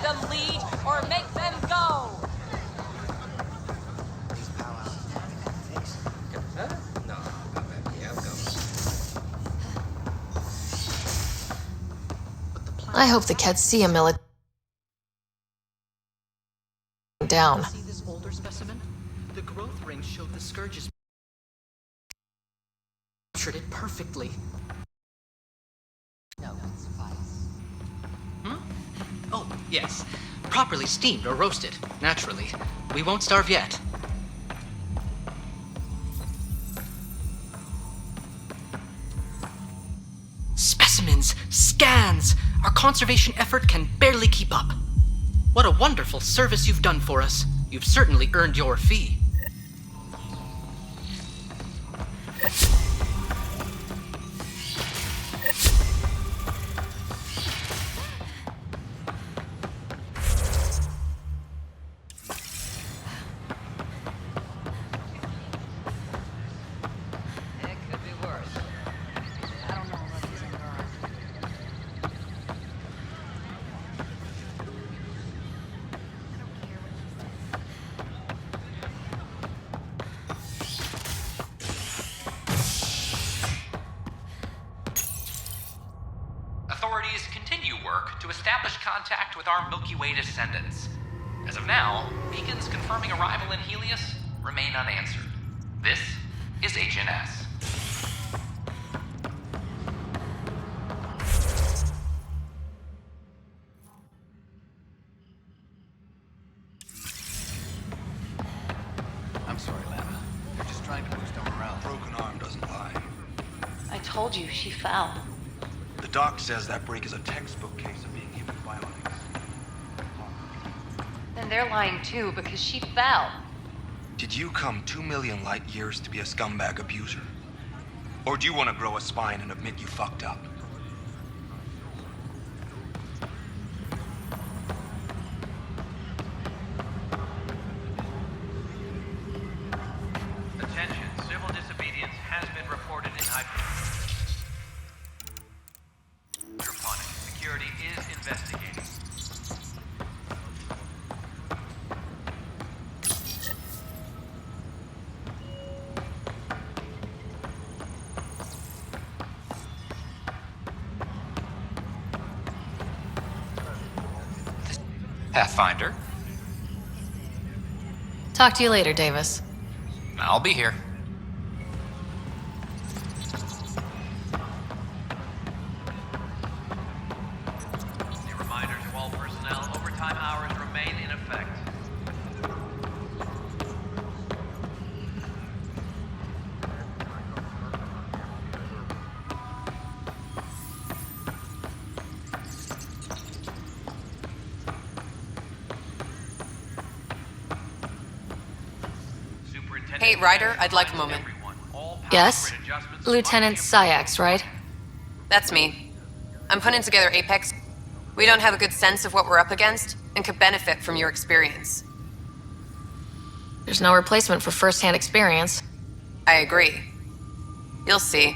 them lead or make them go. I hope the cats see a military down. See this older specimen? The growth ring showed the scourges captured it perfectly. No, suffice. Oh, yes. Properly steamed or roasted, naturally. We won't starve yet. Specimens! Scans! Our conservation effort can barely keep up. What a wonderful service you've done for us. You've certainly earned your fee. It could be worse. I don't know what he's enduring. Authorities continue work to establish contact with our Milky Way descendants. As of now, beacons confirming arrival in Helios remain unanswered. This is HNS. I'm sorry, Lana. They're just trying to boost our morale. Broken arm doesn't lie. I told you, she fell. The doc says that break is a textbook case of being human bionics. Then they're lying too, because she fell. Did you come 2 million light years to be a scumbag abuser? Or do you want to grow a spine and admit you fucked up? Attention, civil disobedience has been reported in hydroponics. Security is investigating. Pathfinder, Talk to you later, Davis. I'll be here. A reminder to all personnel, overtime hours remain in effect. Superintendent- Hey, Ryder, I'd like a moment. Everyone, all power Yes? grid adjustments Lieutenant must be Syax, right? That's me. I'm putting together Apex. We don't have a good sense of what we're up against and could benefit from your experience. There's no replacement for first-hand experience. I agree. You'll see.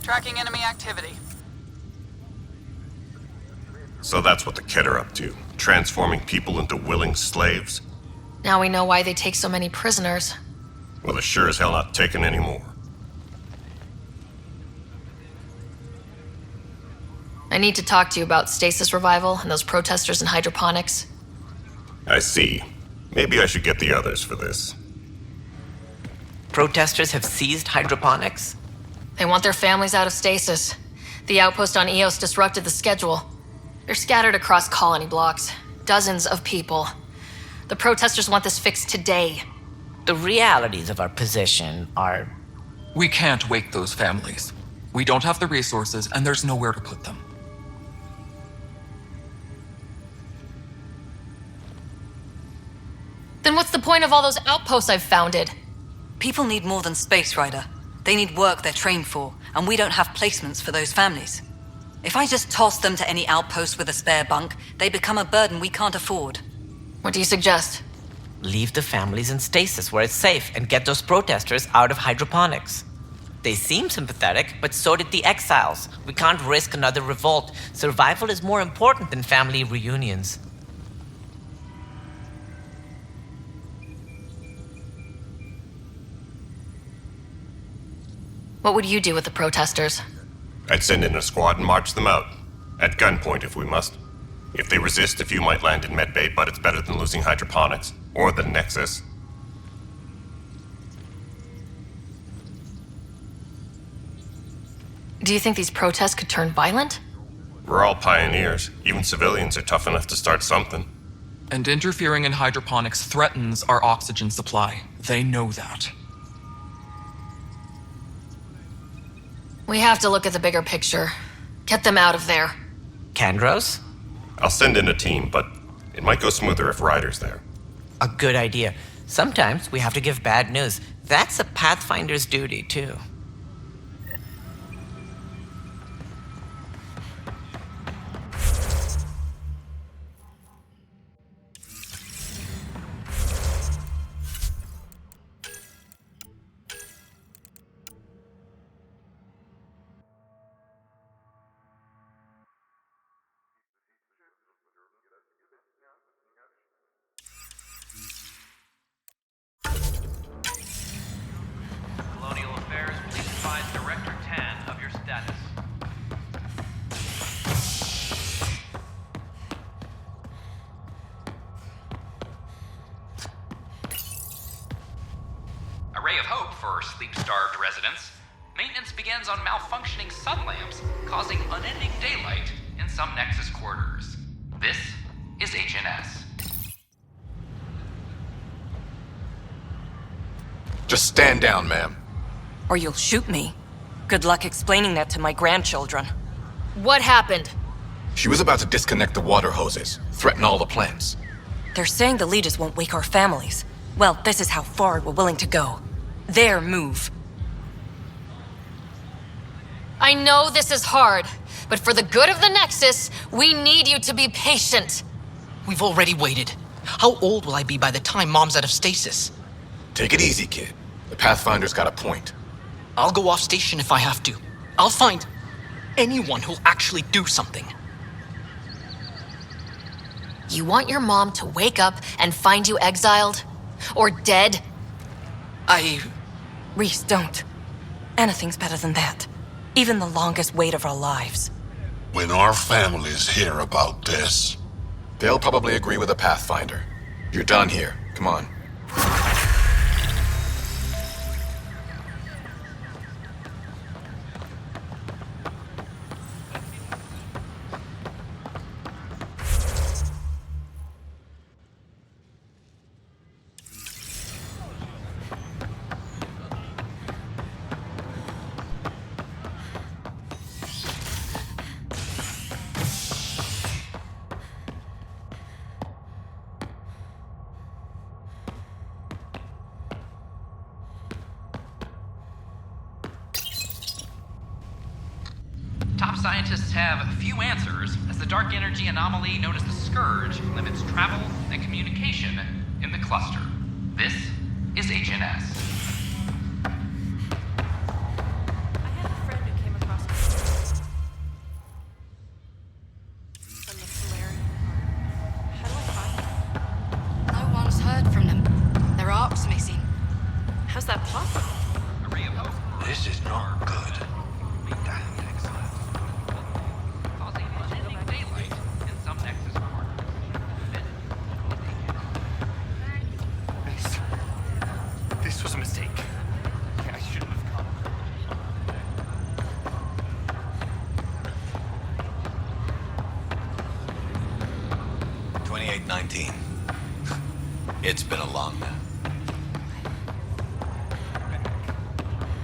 Tracking enemy activity. So that's what the Kett are up to, transforming people into willing slaves? Now we know why they take so many prisoners. Well, they're sure as hell not taking any more. I need to talk to you about stasis revival and those protesters in hydroponics. I see. Maybe I should get the others for this. Protesters have seized hydroponics? They want their families out of stasis. The outpost on Eos disrupted the schedule. They're scattered across colony blocks. Dozens of people. The protesters want this fixed today. The realities of our position are... We can't wake those families. We don't have the resources, and there's nowhere to put them. Then what's the point of all those outposts I've founded? People need more than space, Ryder. They need work they're trained for, and we don't have placements for those families. If I just toss them to any outpost with a spare bunk, they become a burden we can't afford. What do you suggest? Leave the families in stasis where it's safe and get those protesters out of hydroponics. They seem sympathetic, but so did the exiles. We can't risk another revolt. Survival is more important than family reunions. What would you do with the protesters? I'd send in a squad and march them out. At gunpoint if we must. If they resist, a few might land in medbay, but it's better than losing hydroponics. Or the Nexus. Do you think these protests could turn violent? We're all pioneers. Even civilians are tough enough to start something. And interfering in hydroponics threatens our oxygen supply. They know that. We have to look at the bigger picture. Get them out of there. Kandros? I'll send in a team, but it might go smoother if Ryder's there. A good idea. Sometimes we have to give bad news. That's a Pathfinder's duty, too. Colonial Affairs, please advise Director 10 of your status. A ray of hope for sleep-starved residents. Maintenance begins on malfunctioning sun lamps, causing unending daylight in some Nexus quarters. This is HNS. Just stand down, ma'am. Or you'll shoot me. Good luck explaining that to my grandchildren. What happened? She was about to disconnect the water hoses, threaten all the plants. They're saying the leaders won't wake our families. Well, this is how far we're willing to go. Their move. I know this is hard, but for the good of the Nexus, we need you to be patient. We've already waited. How old will I be by the time Mom's out of stasis? Take it easy, kid. The Pathfinder's got a point. I'll go off station if I have to. I'll find anyone who'll actually do something. You want your mom to wake up and find you exiled? Or dead? Reese, don't. Anything's better than that. Even the longest wait of our lives. When our families hear about this... They'll probably agree with the Pathfinder. You're done here. Come on. Top scientists have few answers, as the dark energy anomaly known as the Scourge limits travel and communication in the cluster. This is HNS. I had a friend who came across from the Solarian. How do I find them? No one's heard from them. Their ark's missing. How's that possible? A ray of hope. This is not good. Causing unending daylight in some Nexus quarters. This was a mistake. I shouldn't have come. 2819. It's been a long night.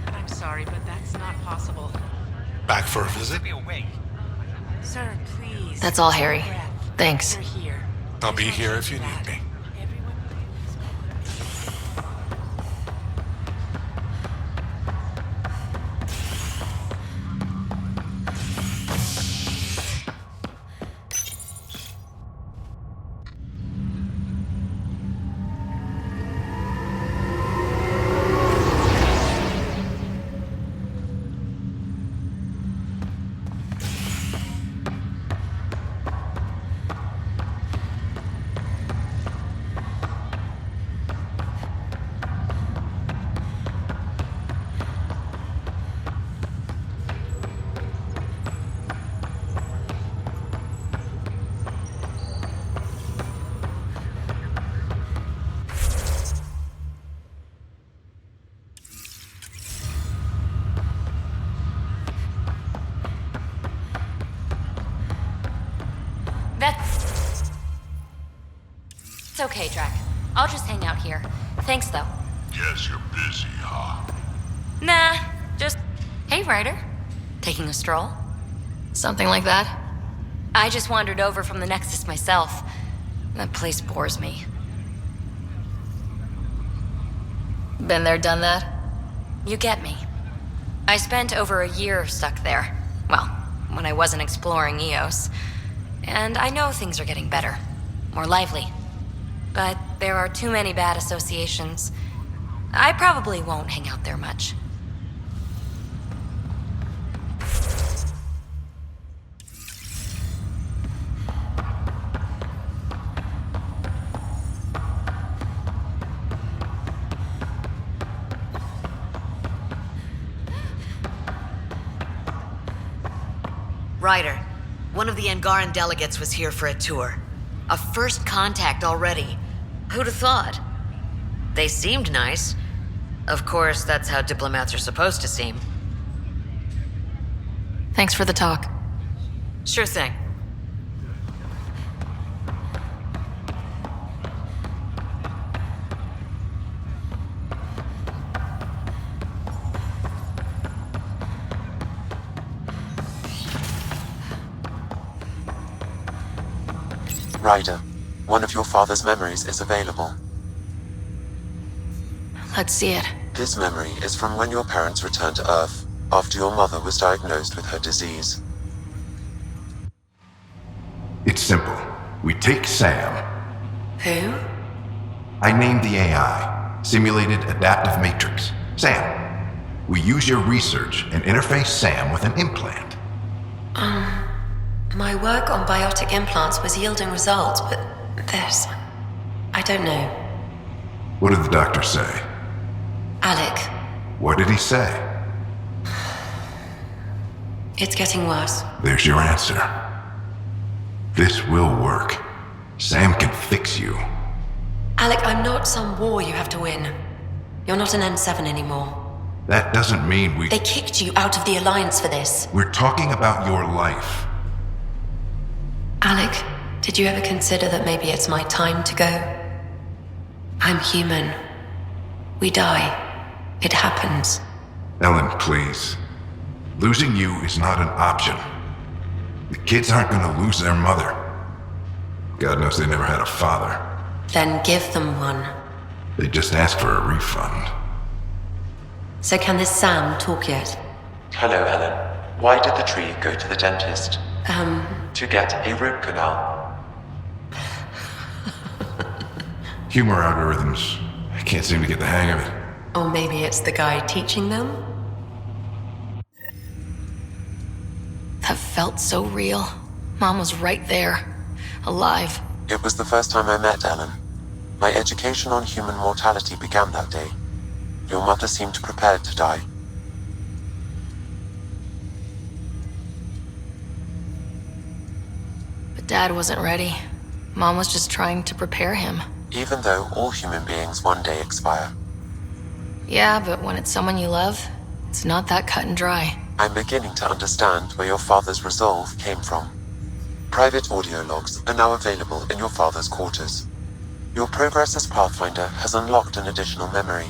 I'm sorry, but that's not possible. Back for a visit? Sir, please. That's all, Harry. Thanks. You're here. I'll be here if you need me. It's okay, Drac. I'll just hang out here. Thanks, though. Guess you're busy, huh? Nah, just... Hey, Ryder. Taking a stroll? Something like that? I just wandered over from the Nexus myself. That place bores me. Been there, done that? You get me. I spent over a year stuck there. Well, when I wasn't exploring Eos. And I know things are getting better. More lively. But there are too many bad associations. I probably won't hang out there much. Ryder, one of the Angaran delegates was here for a tour. A first contact already. Who'd have thought? They seemed nice. Of course, that's how diplomats are supposed to seem. Thanks for the talk. Sure thing. Ryder, one of your father's memories is available. Let's see it. His memory is from when your parents returned to Earth, after your mother was diagnosed with her disease. It's simple. We take Sam. Who? I named the AI, Simulated Adaptive Matrix. Sam. We use your research and interface Sam with an implant. My work on biotic implants was yielding results, but this... I don't know. What did the doctor say? Alec, What did he say? it's getting worse. There's your answer. This will work. Sam can fix you. Alec, I'm not some war you have to win. You're not an N7 anymore. That doesn't mean we... They kicked you out of the Alliance for this. We're talking about your life. Alec, did you ever consider that maybe it's my time to go? I'm human. We die. It happens. Ellen, please. Losing you is not an option. The kids aren't gonna lose their mother. God knows they never had a father. Then give them one. They just asked for a refund. So can this Sam talk yet? Hello, Ellen. Why did the tree go to the dentist? To get a root canal. Humor algorithms. I can't seem to get the hang of it. Or maybe it's the guy teaching them? That felt so real. Mom was right there. Alive. It was the first time I met Ellen. My education on human mortality began that day. Your mother seemed prepared to die. But Dad wasn't ready. Mom was just trying to prepare him. Even though all human beings one day expire. Yeah, but when it's someone you love, it's not that cut and dry. I'm beginning to understand where your father's resolve came from. Private audio logs are now available in your father's quarters. Your progress as Pathfinder has unlocked an additional memory.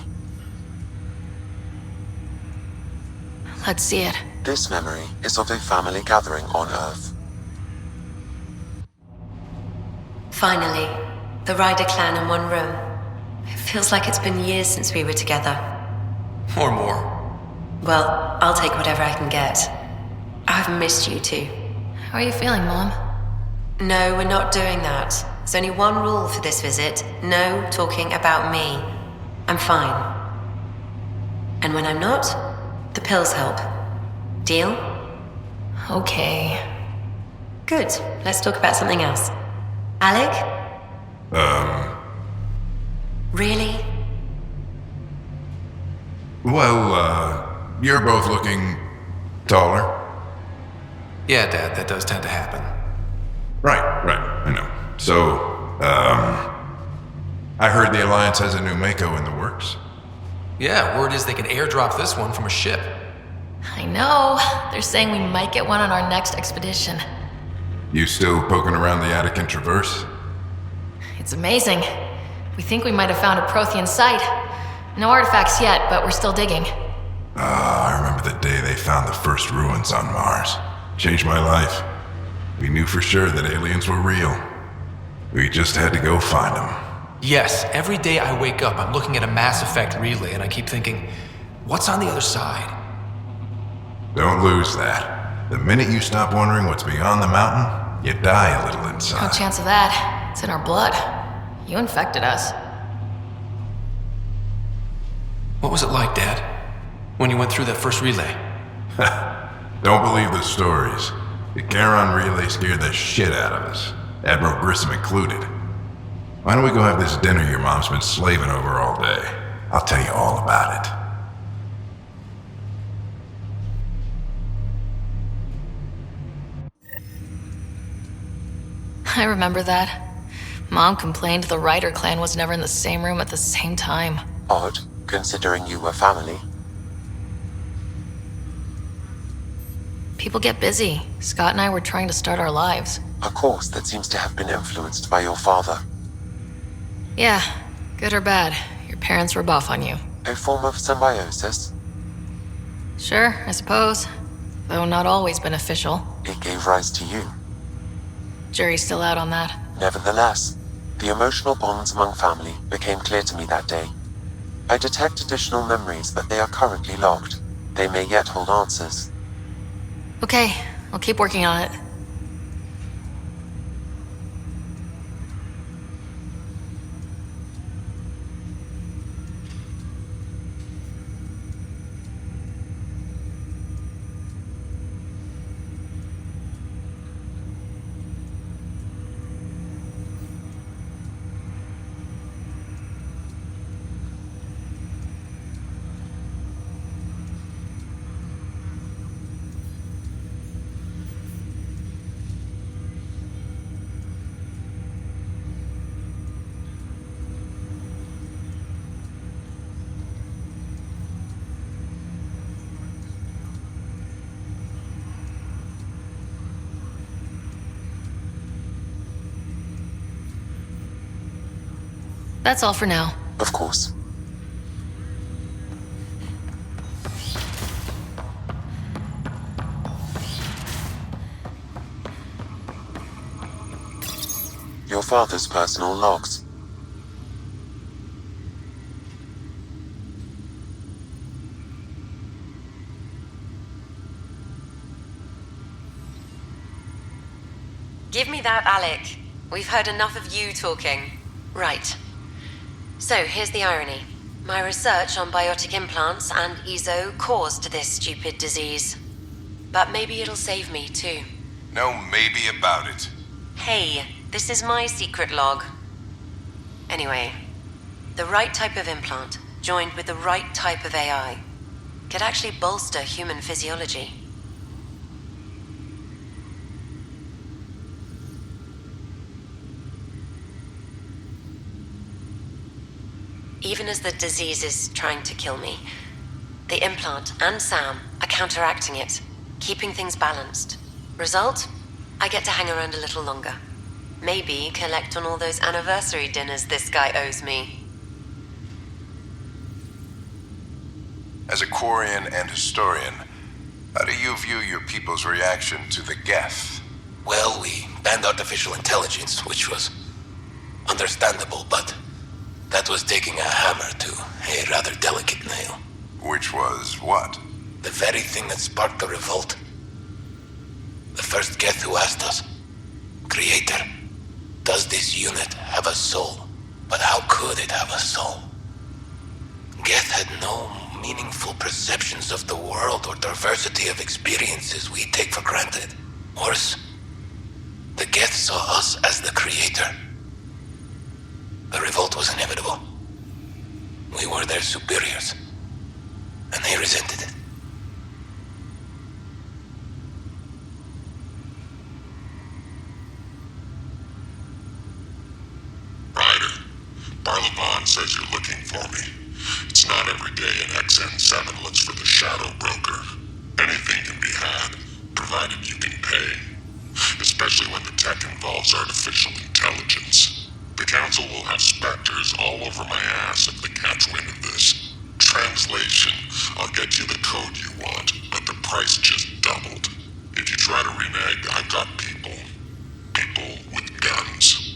Let's see it. This memory is of a family gathering on Earth. Finally, the Ryder clan in one room. It feels like it's been years since we were together. Or more. Well, I'll take whatever I can get. I've missed you too. How are you feeling, Mom? No, we're not doing that. There's only one rule for this visit. No talking about me. I'm fine. And when I'm not, the pills help. Deal? Okay. Good. Let's talk about something else. Alec? Really? Well, you're both looking taller. Yeah, Dad, that does tend to happen. Right, I know. So, I heard the Alliance has a new Mako in the works. Yeah, word is they can airdrop this one from a ship. I know. They're saying we might get one on our next expedition. You still poking around the Attican Traverse? It's amazing. We think we might have found a Prothean site. No artifacts yet, but we're still digging. I remember the day they found the first ruins on Mars. Changed my life. We knew for sure that aliens were real. We just had to go find them. Yes, every day I wake up, I'm looking at a Mass Effect relay and I keep thinking, what's on the other side? Don't lose that. The minute you stop wondering what's beyond the mountain, you die a little No inside. chance of that. It's in our blood. You infected us. What was it like, Dad? When you went through that first relay? Don't believe the stories. The Charon relay scared the shit out of us. Admiral Grissom included. Why don't we go have this dinner your mom's been slaving over all day? I'll tell you all about it. I remember that. Mom complained the Ryder clan was never in the same room at the same time. Odd, considering you were family. People get busy. Scott and I were trying to start our lives. A course that seems to have been influenced by your father. Yeah, good or bad, your parents were buff on you. A form of symbiosis. Sure, I suppose. Though not always beneficial. It gave rise to you. Jury's still out on that. Nevertheless, the emotional bonds among family became clear to me that day. I detect additional memories, but they are currently logged. They may yet hold answers. Okay, I'll keep working on it. That's all for now. Of course. Your father's personal logs. Give me that, Alec. We've heard enough of you talking. Right. So, here's the irony. My research on biotic implants and EZO caused this stupid disease. But maybe it'll save me, too. No maybe about it. Hey, this is my secret log. Anyway, the right type of implant, joined with the right type of AI, could actually bolster human physiology. Even as the disease is trying to kill me, the implant and Sam are counteracting it, keeping things balanced. Result? I get to hang around a little longer. Maybe collect on all those anniversary dinners this guy owes me. As a Quarian and historian, how do you view your people's reaction to the Geth? Well, we banned artificial intelligence, which was understandable, but that was taking a hammer to a rather delicate nail. Which was what? The very thing that sparked the revolt. The first Geth who asked us, Creator, does this unit have a soul? But how could it have a soul? Geth had no meaningful perceptions of the world or diversity of experiences we take for granted. Worse, the Geth saw us as the Creator. The revolt was inevitable. We were their superiors, and they resented it. Ryder, Barlaban says you're looking for me. It's not every day an XN7 looks for the Shadow Broker. Anything can be had, provided you can pay. Especially when the tech involves artificial intelligence. The Council will have specters all over my ass if they catch wind of this. Translation, I'll get you the code you want, but the price just doubled. If you try to renege, I've got people. People with guns.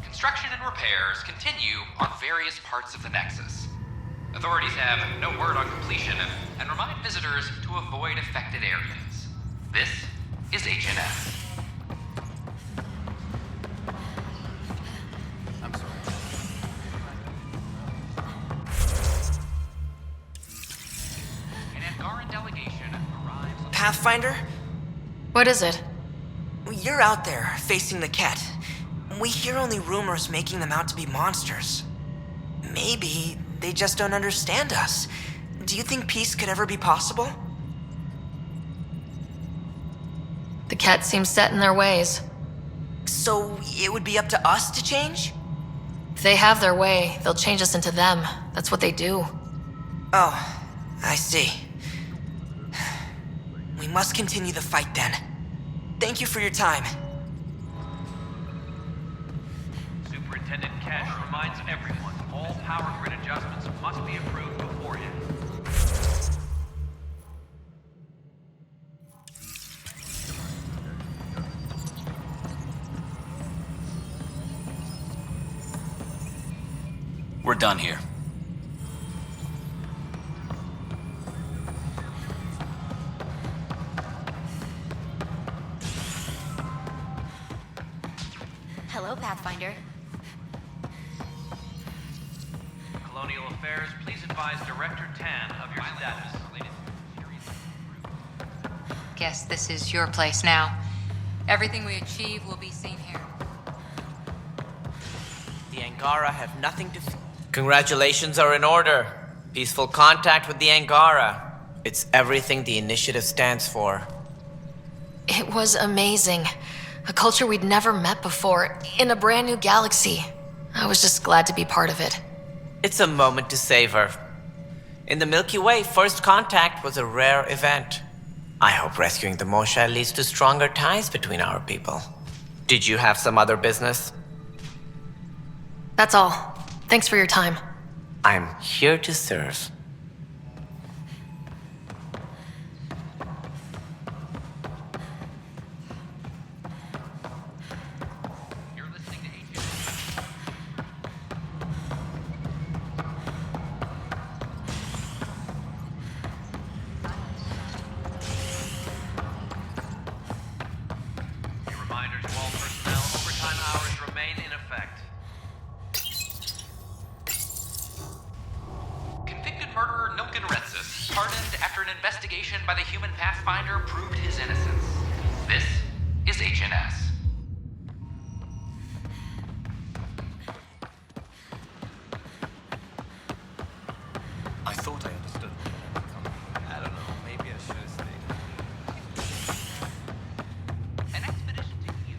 Construction and repairs continue on various parts of the Nexus. Authorities have no word on completion and remind visitors to avoid affected areas. This is HNS. An Angaran delegation arrives... Pathfinder? What is it? You're out there, facing the Ket. We hear only rumors making them out to be monsters. Maybe they just don't understand us. Do you think peace could ever be possible? The Ket seems set in their ways. So it would be up to us to change? If they have their way, they'll change us into them. That's what they do. Oh, I see. We must continue the fight then. Thank you for your time. Superintendent Cash reminds everyone All power grid adjustments must be approved beforehand. We're done here. Hello, Pathfinder. Colonial Affairs, please advise Director Tan of your status. Guess this is your place now. Everything we achieve will be seen here. The Angara have nothing to fear. Congratulations are in order. Peaceful contact with the Angara. It's everything the initiative stands for. It was amazing. A culture we'd never met before, in a brand new galaxy. I was just glad to be part of it. It's a moment to savor. In the Milky Way, first contact was a rare event. I hope rescuing the Moshae leads to stronger ties between our people. Did you have some other business? That's all. Thanks for your time. I'm here to serve. Reminder to all personnel, overtime hours remain in effect. Convicted murderer Nilken Retsis, pardoned after an investigation by the human Pathfinder proved his innocence. This is HNS. I thought I understood. I don't know. Maybe I should have stayed. An expedition to you.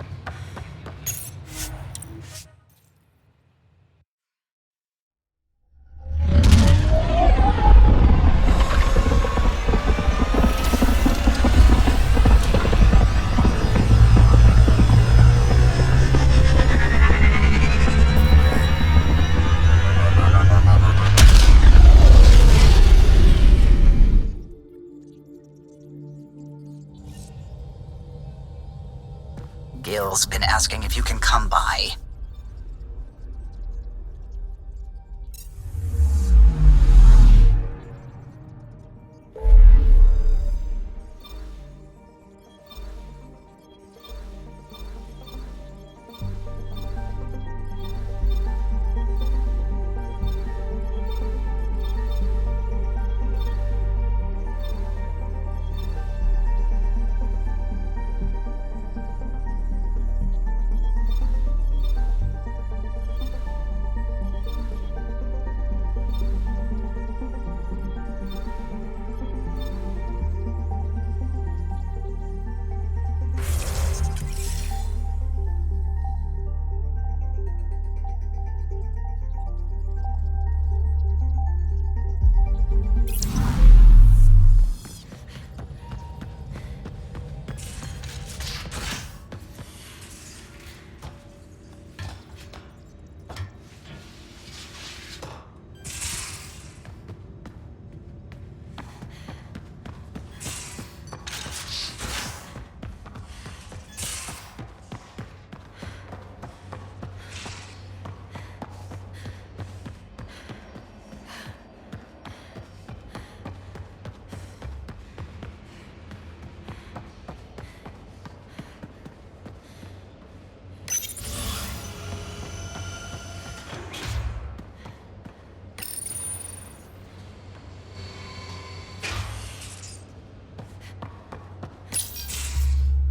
Gil's been asking if you can come by.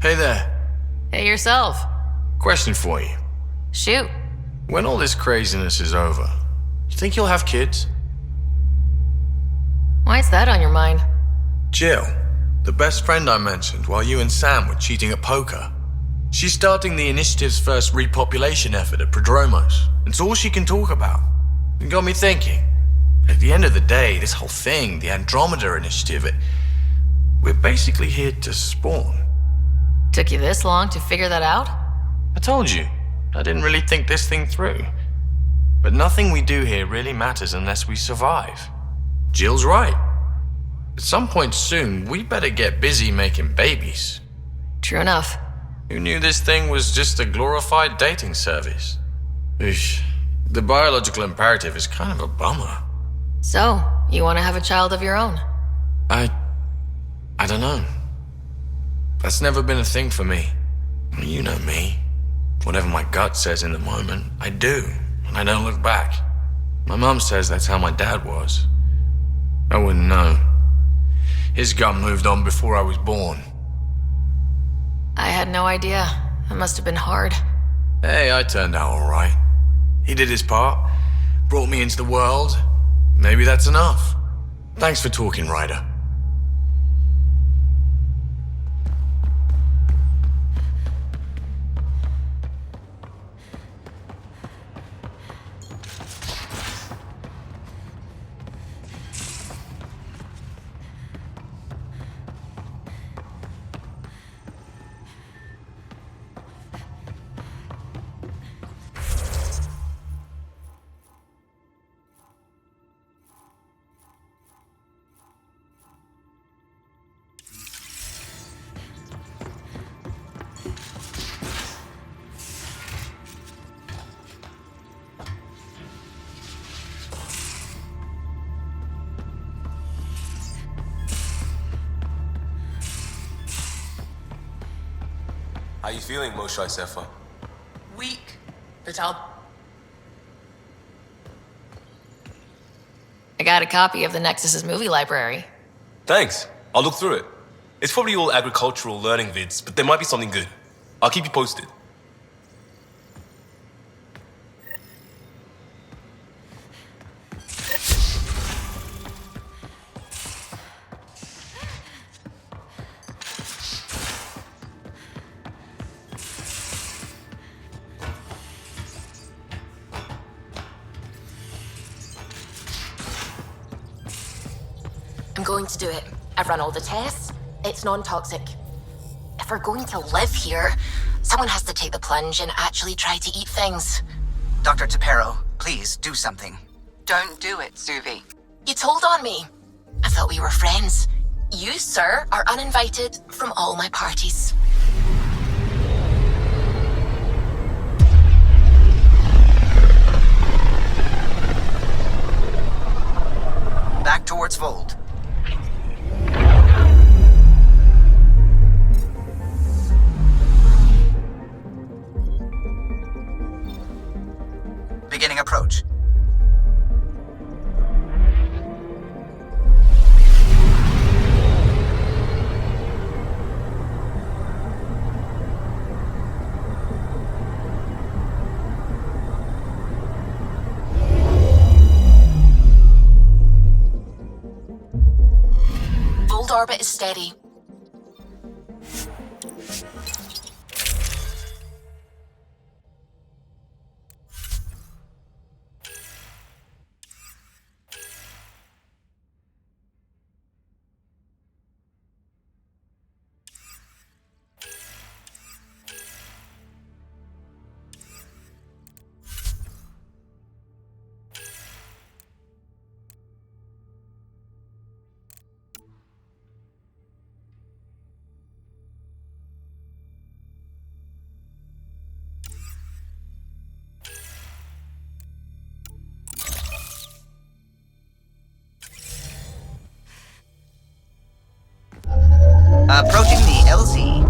Hey there. Hey yourself. Question for you. Shoot. When all this craziness is over, you think you'll have kids? Why's that on your mind? Jill, the best friend I mentioned while you and Sam were cheating at poker. She's starting the initiative's first repopulation effort at Prodromos. It's all she can talk about. It got me thinking. At the end of the day, this whole thing, the Andromeda initiative, we're basically here to spawn. Took you this long to figure that out? I told you, I didn't really think this thing through. But nothing we do here really matters unless we survive. Jill's right. At some point soon, we better get busy making babies. True enough. Who knew this thing was just a glorified dating service? Eesh. The biological imperative is kind of a bummer. So, you want to have a child of your own? I don't know. That's never been a thing for me. You know me. Whatever my gut says in the moment, I do, and I don't look back. My mom says that's how my dad was. I wouldn't know. His gut moved on before I was born. I had no idea. It must have been hard. Hey, I turned out alright. He did his part, brought me into the world. Maybe that's enough. Thanks for talking, Ryder. How you feeling, Moshai Sefa? Weak, but I got a copy of the Nexus's movie library. Thanks. I'll look through it. It's probably all agricultural learning vids, but there might be something good. I'll keep you posted. I'm going to do it. I've run all the tests. It's non-toxic. If we're going to live here, someone has to take the plunge and actually try to eat things. Dr. Tapero, please do something. Don't do it, Suvi. You told on me. I thought we were friends. You, sir, are uninvited from all my parties. Back towards Vold. Beginning approach. Vold orbit is steady. Approaching the LZ.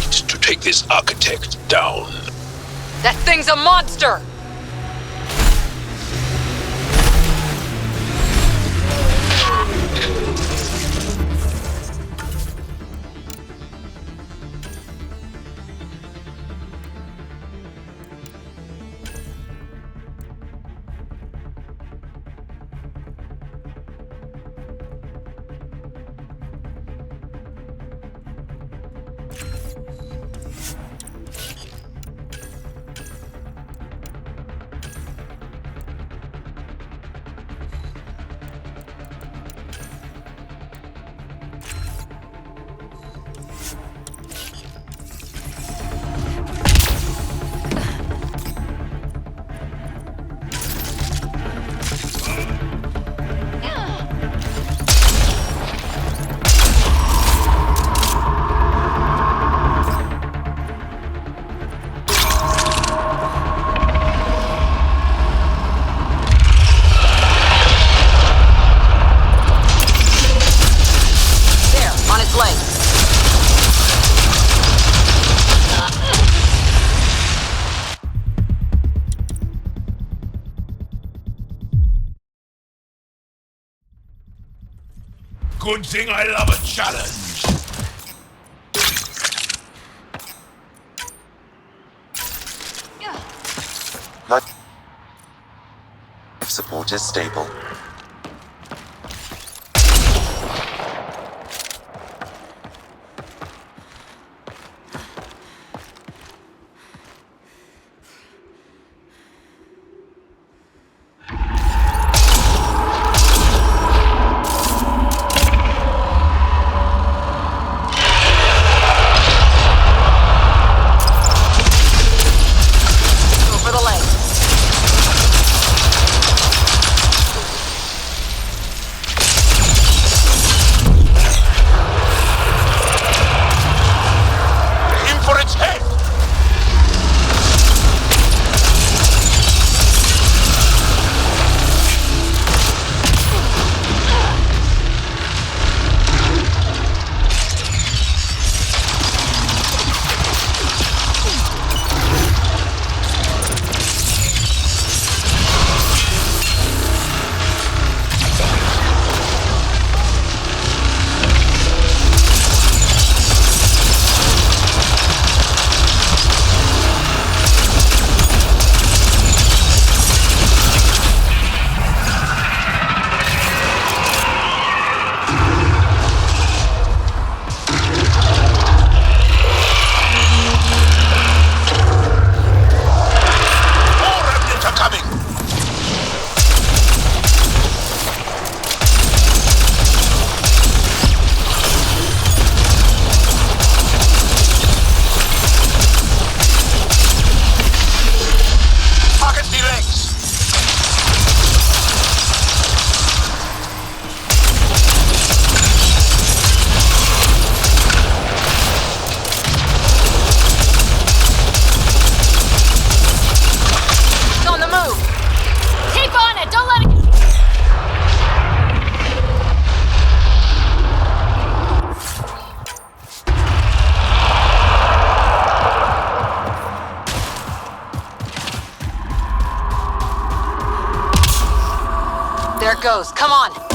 need to take this architect down. That thing's a monster! Good thing I love a challenge. Life support is stable. There it goes. Come on!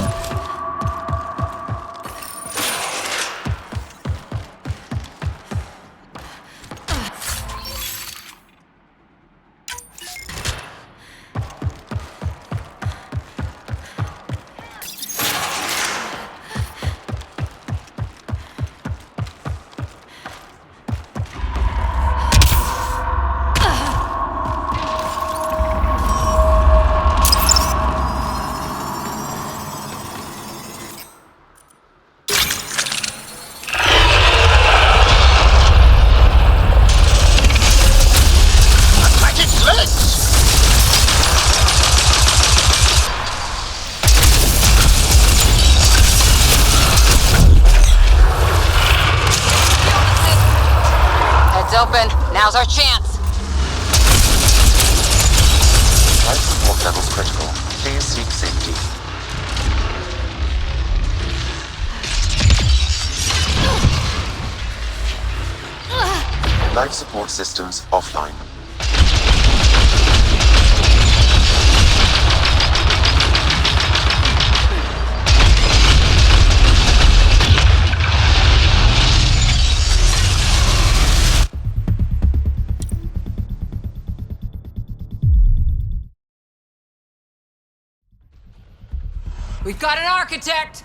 Open. Now's our chance. Life support levels critical. Please seek safety. Life support systems offline. We've got an architect!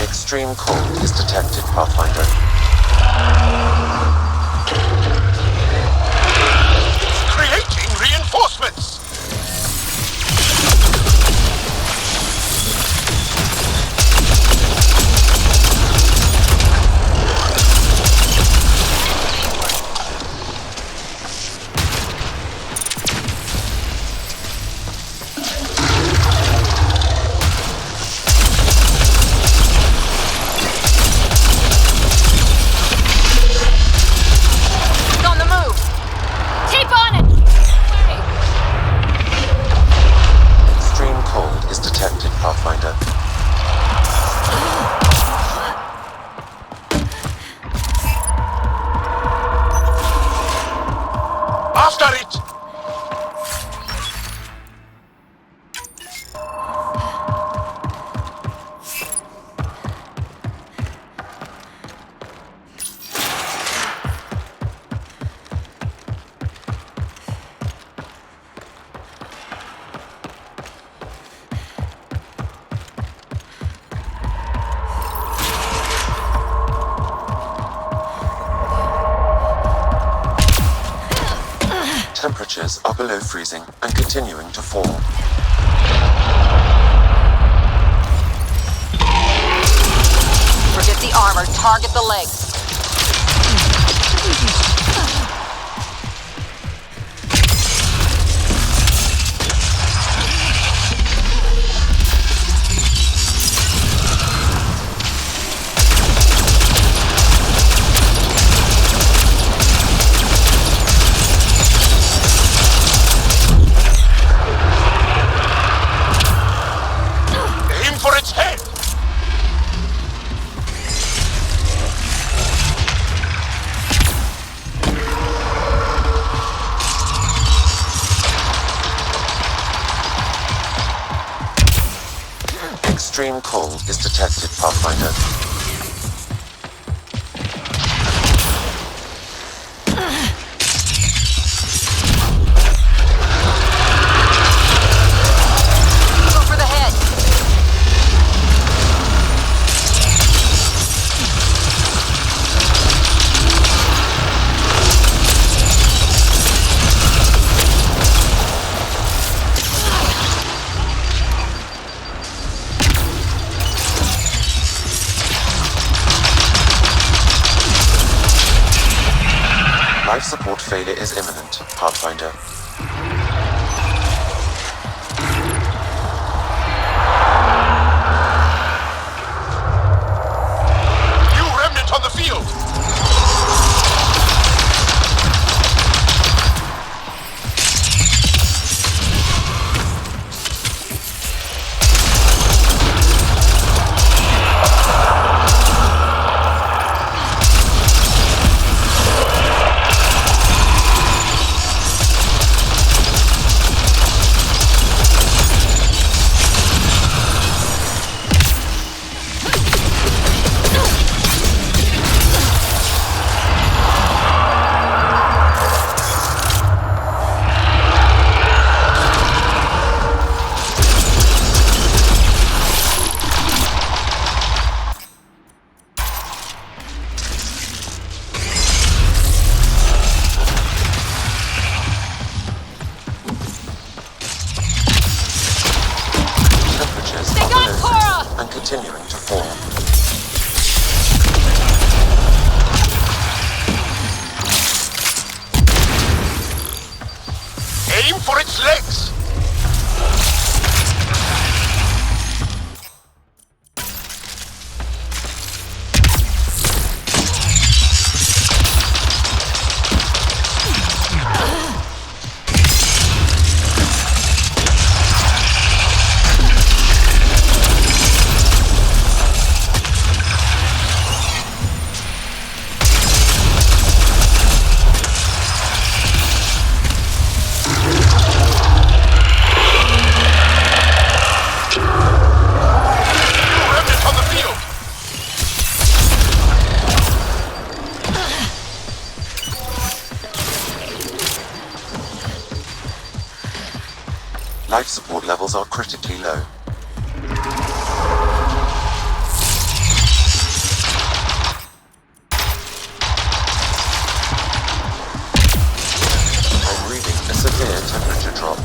Extreme cold is detected, Pathfinder. Creating reinforcements! After it! Temperatures are below freezing and continuing to fall. Forget the armor, target the legs. For its head! Extreme cold is detected, Pathfinder. failure is imminent, Pathfinder. New remnant on the field! And continuing to fall. Aim for its legs! Life support levels are critically low. I'm reading a severe temperature drop.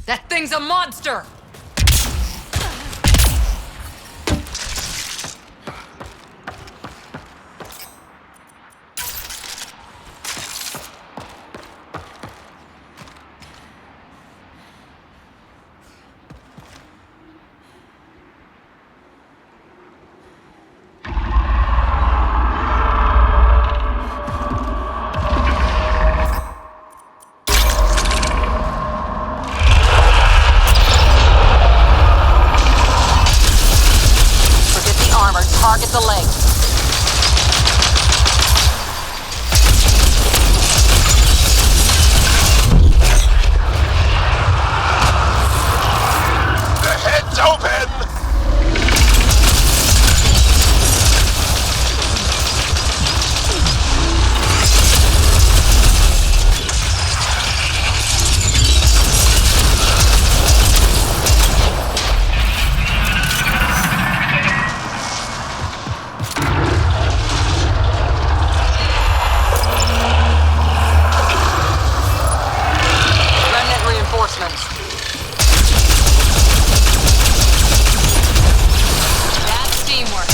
That thing's a monster! Target the legs. The head's open! That's teamwork.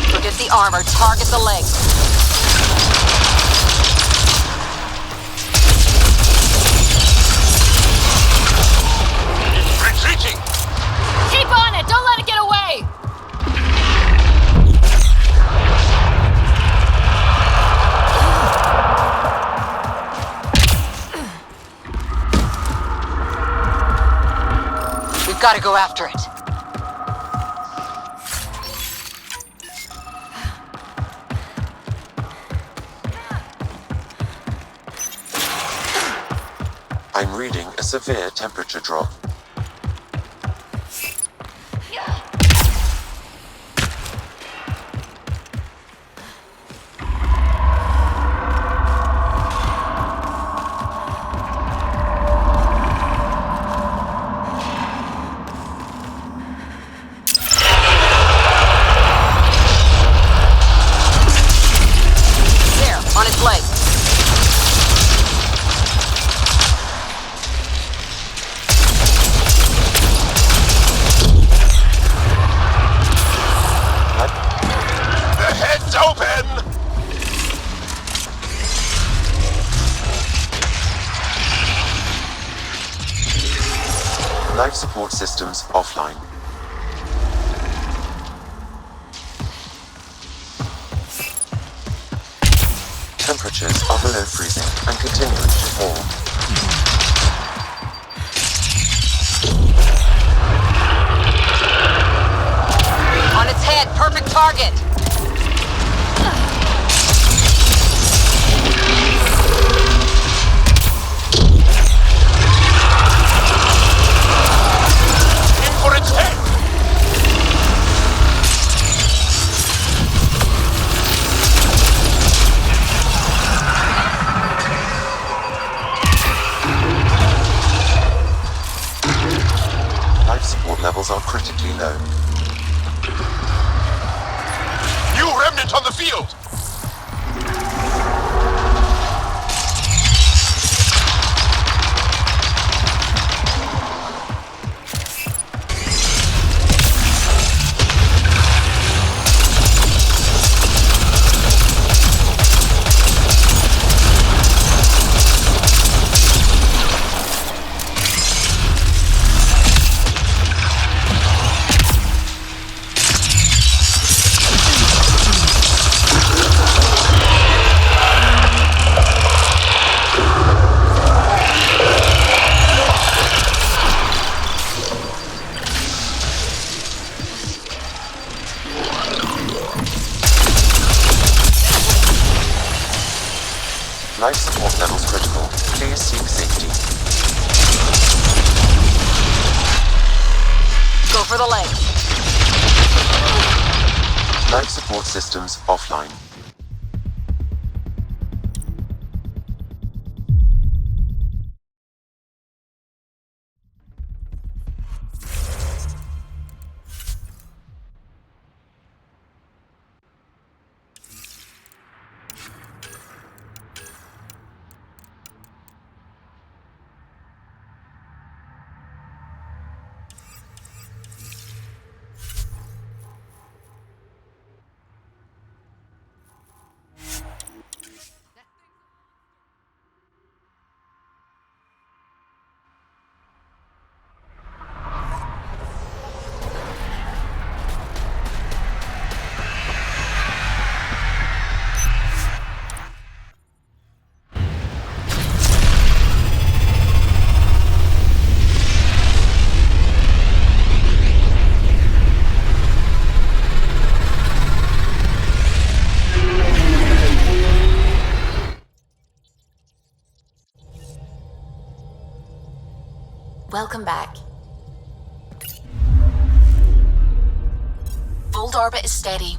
Forget the armor. Target the legs. It's retreating! Keep on it! Don't let it get away! We've got to go after it. I'm reading a severe temperature drop. open! Life support systems offline. Temperatures are below freezing and continuing to fall. On its head, perfect target! Aim for its head! Life support levels are critically low. New remnant on the field! Life support levels critical. Please seek safety. Go for the leg. Life support systems offline. Welcome back. Fold orbit is steady.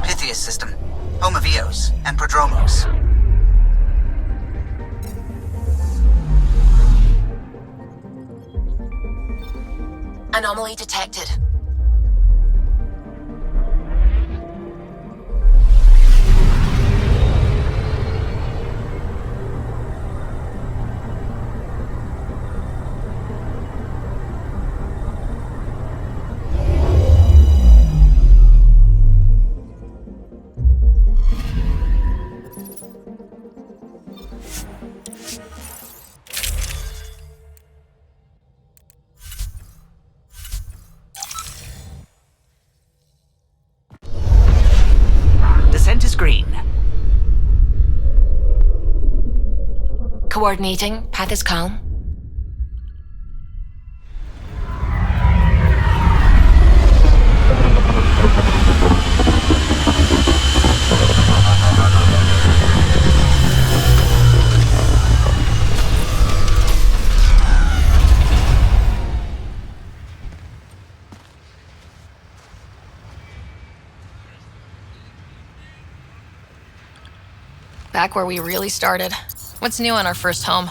Pythias system. Home of Eos and Prodromos. Anomaly detected. Descent is green. Coordinating. Path is calm. Back where we really started. What's new on our first home?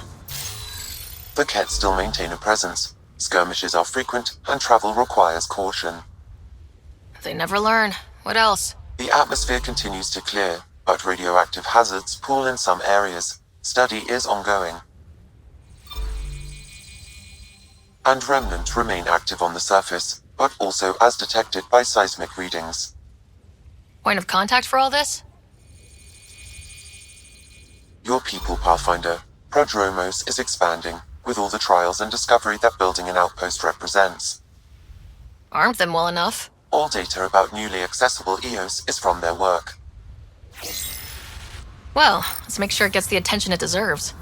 The Kett still maintain a presence. Skirmishes are frequent, and travel requires caution. They never learn. What else? The atmosphere continues to clear, but radioactive hazards pool in some areas. Study is ongoing. And remnants remain active on the surface, but also as detected by seismic readings. Point of contact for all this? Your people, Pathfinder. Prodromos is expanding, with all the trials and discovery that building an outpost represents. Armed them well enough. All data about newly accessible EOS is from their work. Well, let's make sure it gets the attention it deserves.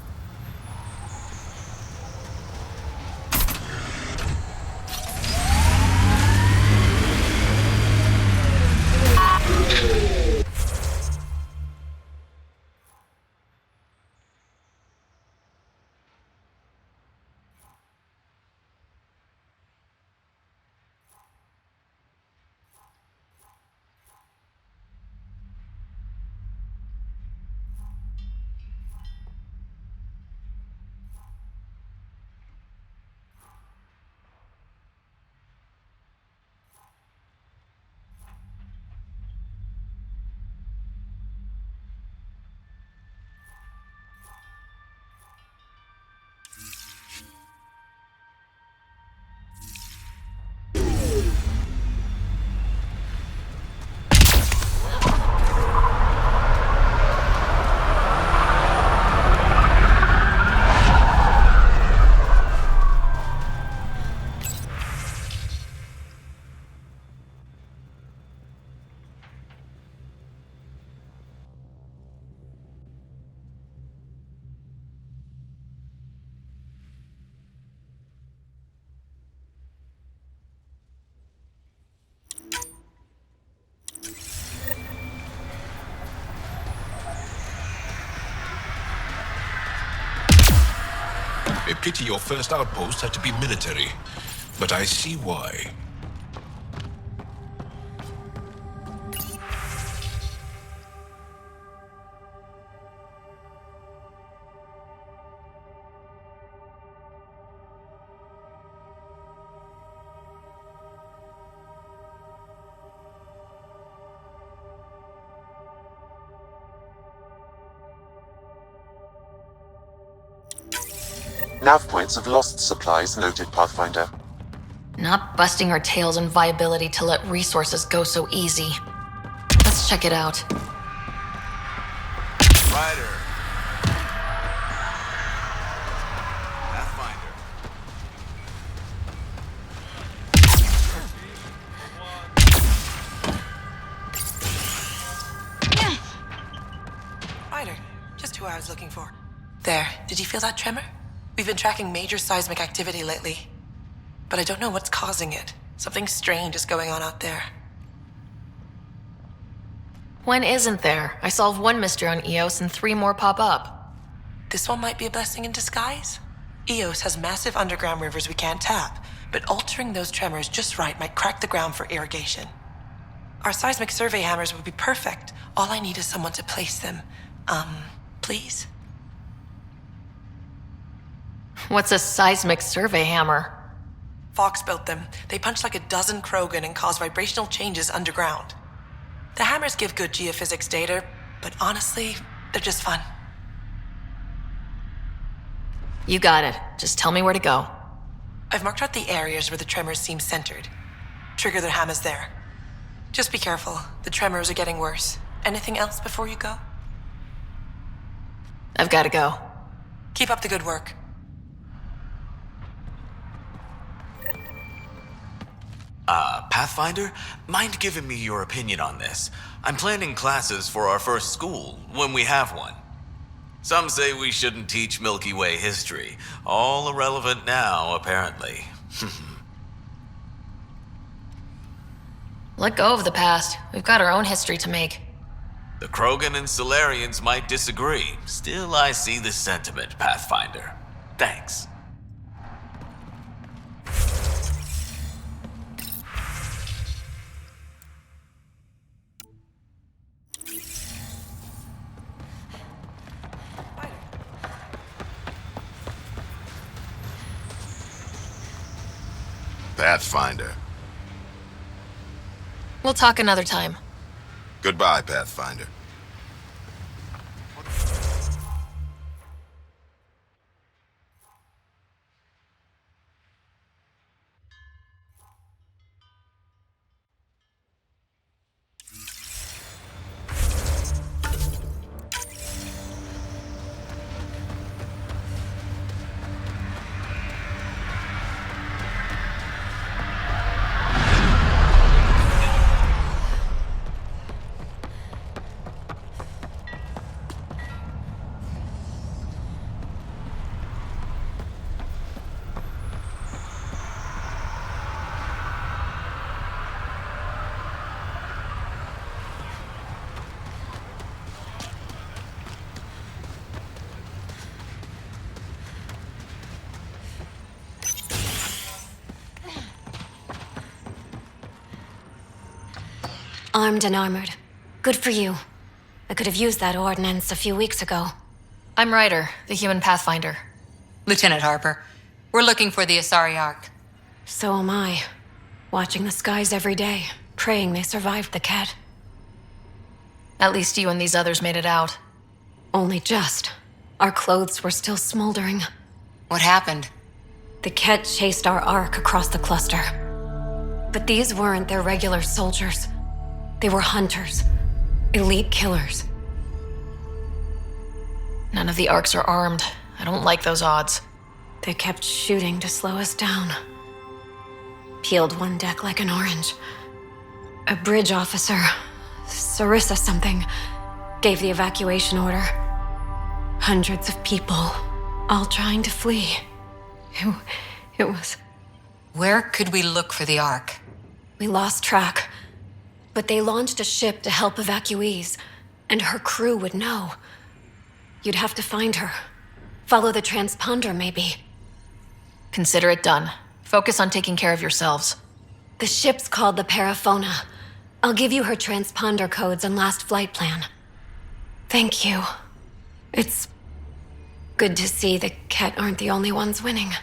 A pity your first outpost had to be military, but I see why. Nav points of lost supplies noted, Pathfinder. Not busting our tails on viability to let resources go so easy. Let's check it out. Ryder. Pathfinder. Ryder, just who I was looking for. There, did you feel that tremor? We've been tracking major seismic activity lately, but I don't know what's causing it. Something strange is going on out there. When isn't there? I solved one mystery on EOS and 3 more pop up. This one might be a blessing in disguise. EOS has massive underground rivers we can't tap, but altering those tremors just right might crack the ground for irrigation. Our seismic survey hammers would be perfect. All I need is someone to place them. Please? What's a seismic survey hammer? Fox built them. They punch like a dozen Krogan and cause vibrational changes underground. The hammers give good geophysics data, but honestly, they're just fun. You got it. Just tell me where to go. I've marked out the areas where the tremors seem centered. Trigger the hammers there. Just be careful. The tremors are getting worse. Anything else before you go? I've got to go. Keep up the good work. Pathfinder, mind giving me your opinion on this? I'm planning classes for our first school, when we have one. Some say we shouldn't teach Milky Way history. All irrelevant now, apparently. Let go of the past. We've got our own history to make. The Krogan and Solarians might disagree. Still, I see the sentiment, Pathfinder. Thanks. Pathfinder. We'll talk another time. Goodbye, Pathfinder. Armed and armored. Good for you. I could have used that ordnance a few weeks ago. I'm Ryder, the human pathfinder. Lieutenant Harper, we're looking for the Asari Ark. So am I. Watching the skies every day, praying they survived the Ket. At least you and these others made it out. Only just. Our clothes were still smoldering. What happened? The Ket chased our Ark across the cluster. But these weren't their regular soldiers. They were hunters. Elite killers. None of the Arks are armed. I don't like those odds. They kept shooting to slow us down. Peeled one deck like an orange. A bridge officer, Sarissa something, gave the evacuation order. Hundreds of people, all trying to flee. It was... Where could we look for the Ark? We lost track. But they launched a ship to help evacuees, and her crew would know. You'd have to find her. Follow the transponder, maybe. Consider it done. Focus on taking care of yourselves. The ship's called the Paraphona. I'll give you her transponder codes and last flight plan. Thank you. It's good to see the Ket aren't the only ones winning.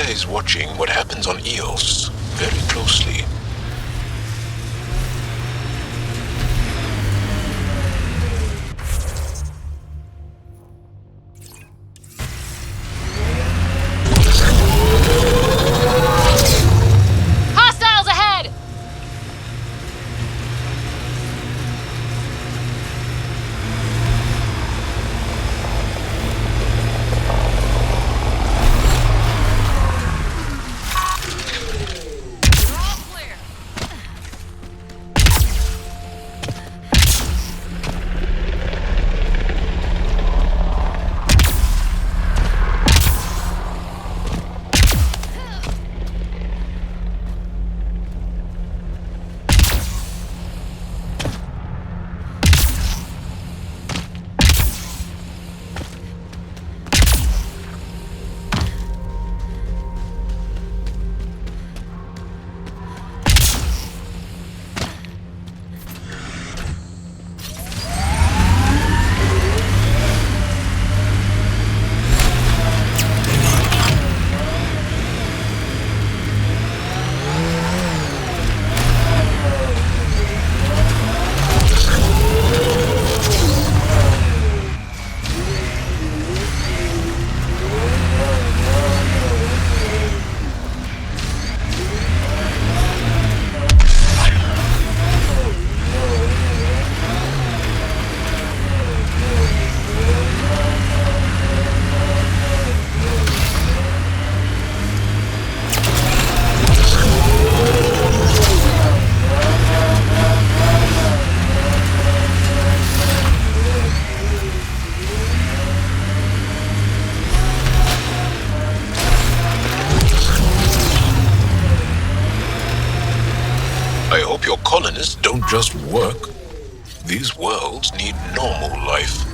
Andromeda is watching what happens on Eos very closely. Hostiles ahead! I hope your colonists don't just work. These worlds need normal life.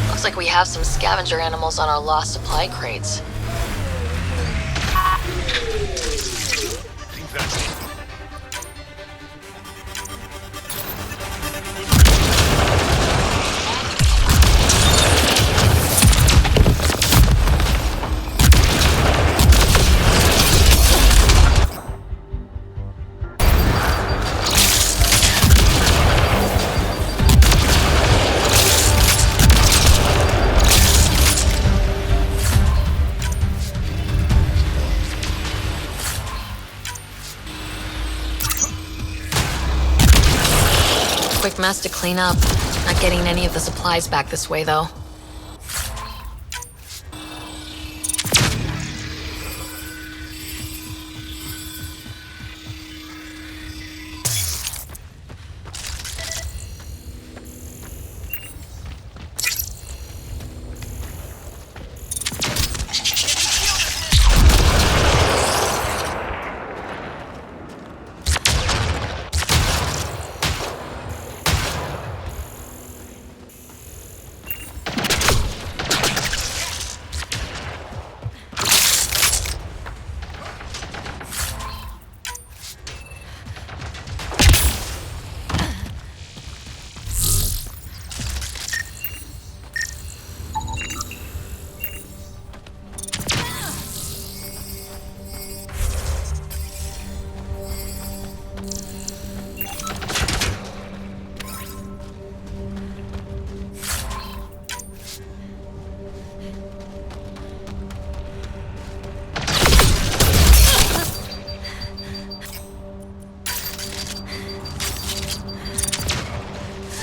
Looks like we have some scavenger animals on our lost supply crates. Quick mess to clean up. Not getting any of the supplies back this way, though.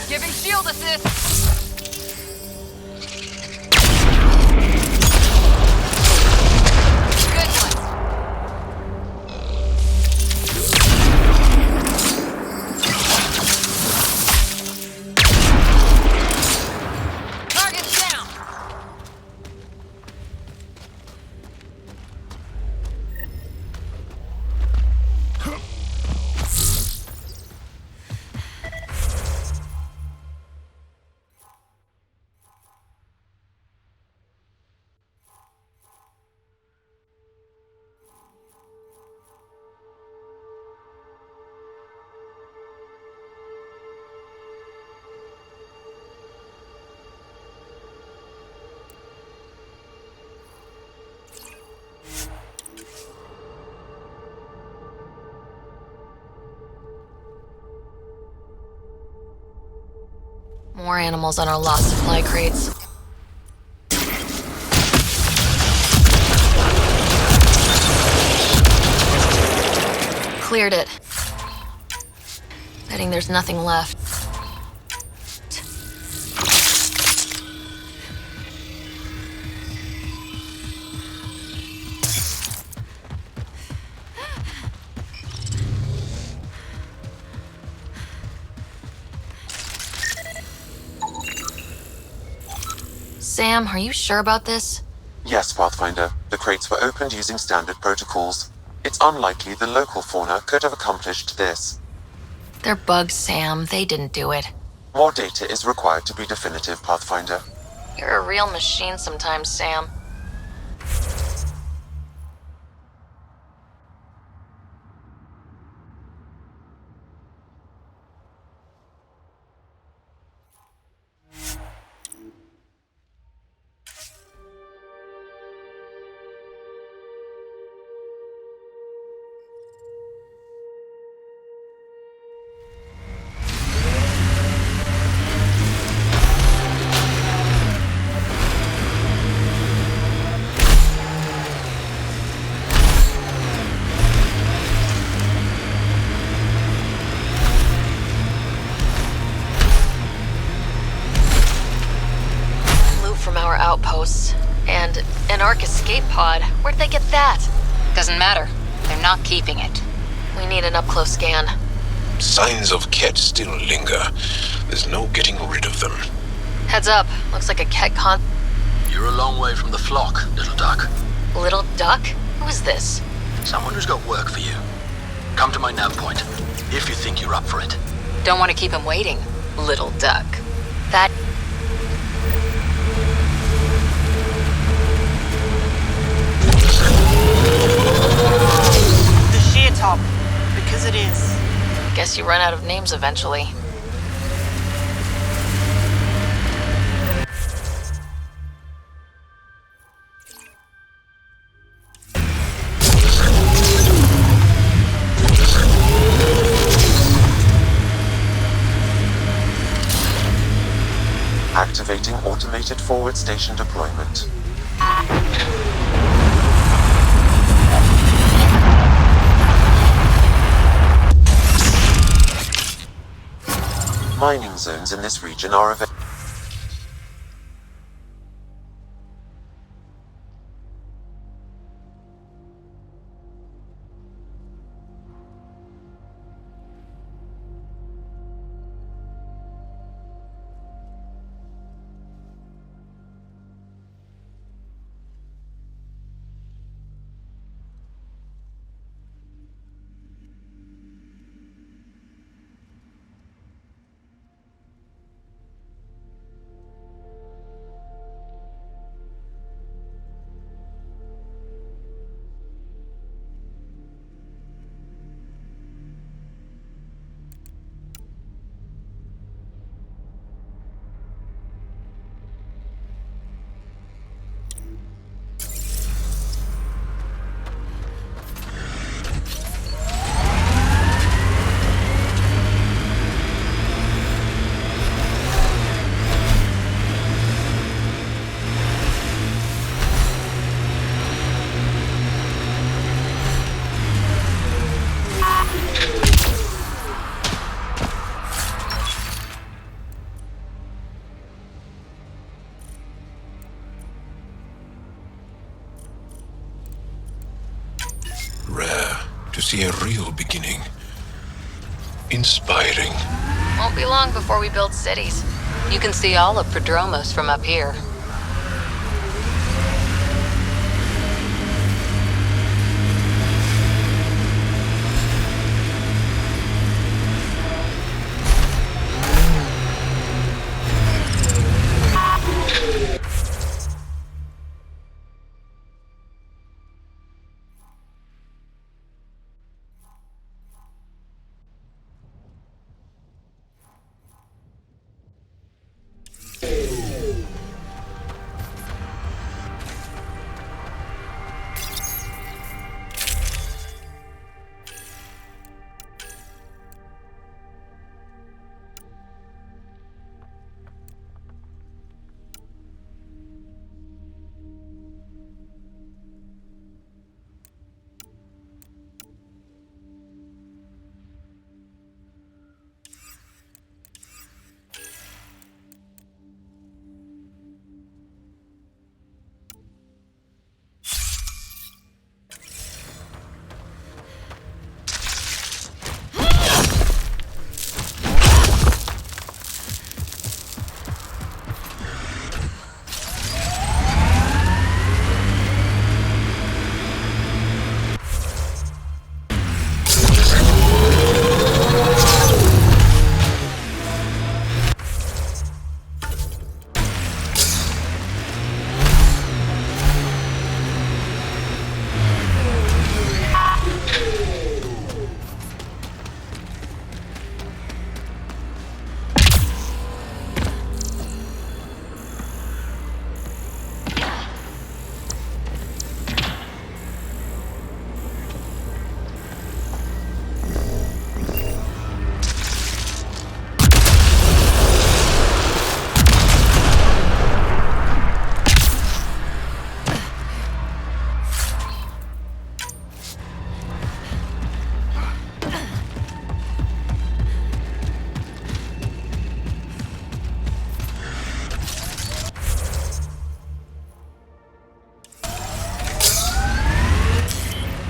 Giving shield assist! Good one. Target's down! More animals on our lost supply crates. Cleared it. Betting there's nothing left. Sam, are you sure about this? Yes, Pathfinder. The crates were opened using standard protocols. It's unlikely the local fauna could have accomplished this. They're bugs, Sam. They didn't do it. More data is required to be definitive, Pathfinder. You're a real machine sometimes, Sam. From our outposts. And an Ark escape pod. Where'd they get that? Doesn't matter. They're not keeping it. We need an up-close scan. Signs of Ket still linger. There's no getting rid of them. Heads up. Looks like a Ket con... You're a long way from the flock, little duck. Little duck? Who is this? Someone who's got work for you. Come to my nav point, if you think you're up for it. Don't want to keep him waiting, little duck. That... The sheer top, because it is. Guess you run out of names eventually. Activating automated forward station deployment. Mining zones in this region are available. see a real beginning. Inspiring. Won't be long before we build cities. You can see all of Prodromos from up here.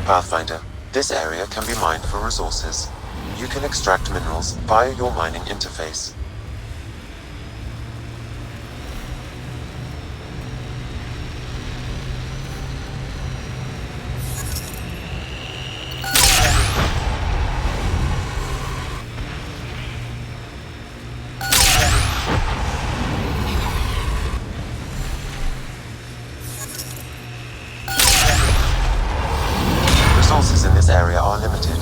Pathfinder, this area can be mined for resources. You can extract minerals via your mining interface. Resources in this area are limited.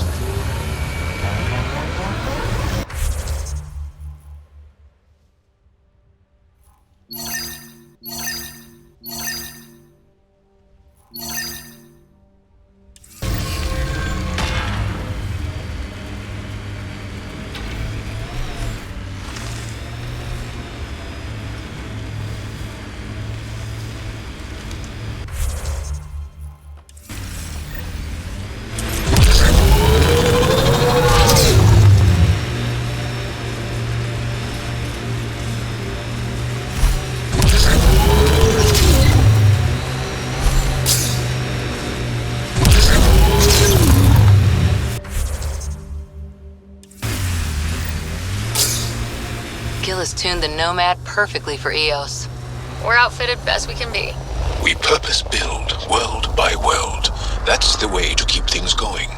Gil has tuned the Nomad perfectly for Eos. We're outfitted best we can be. We purpose build, world by world. That's the way to keep things going.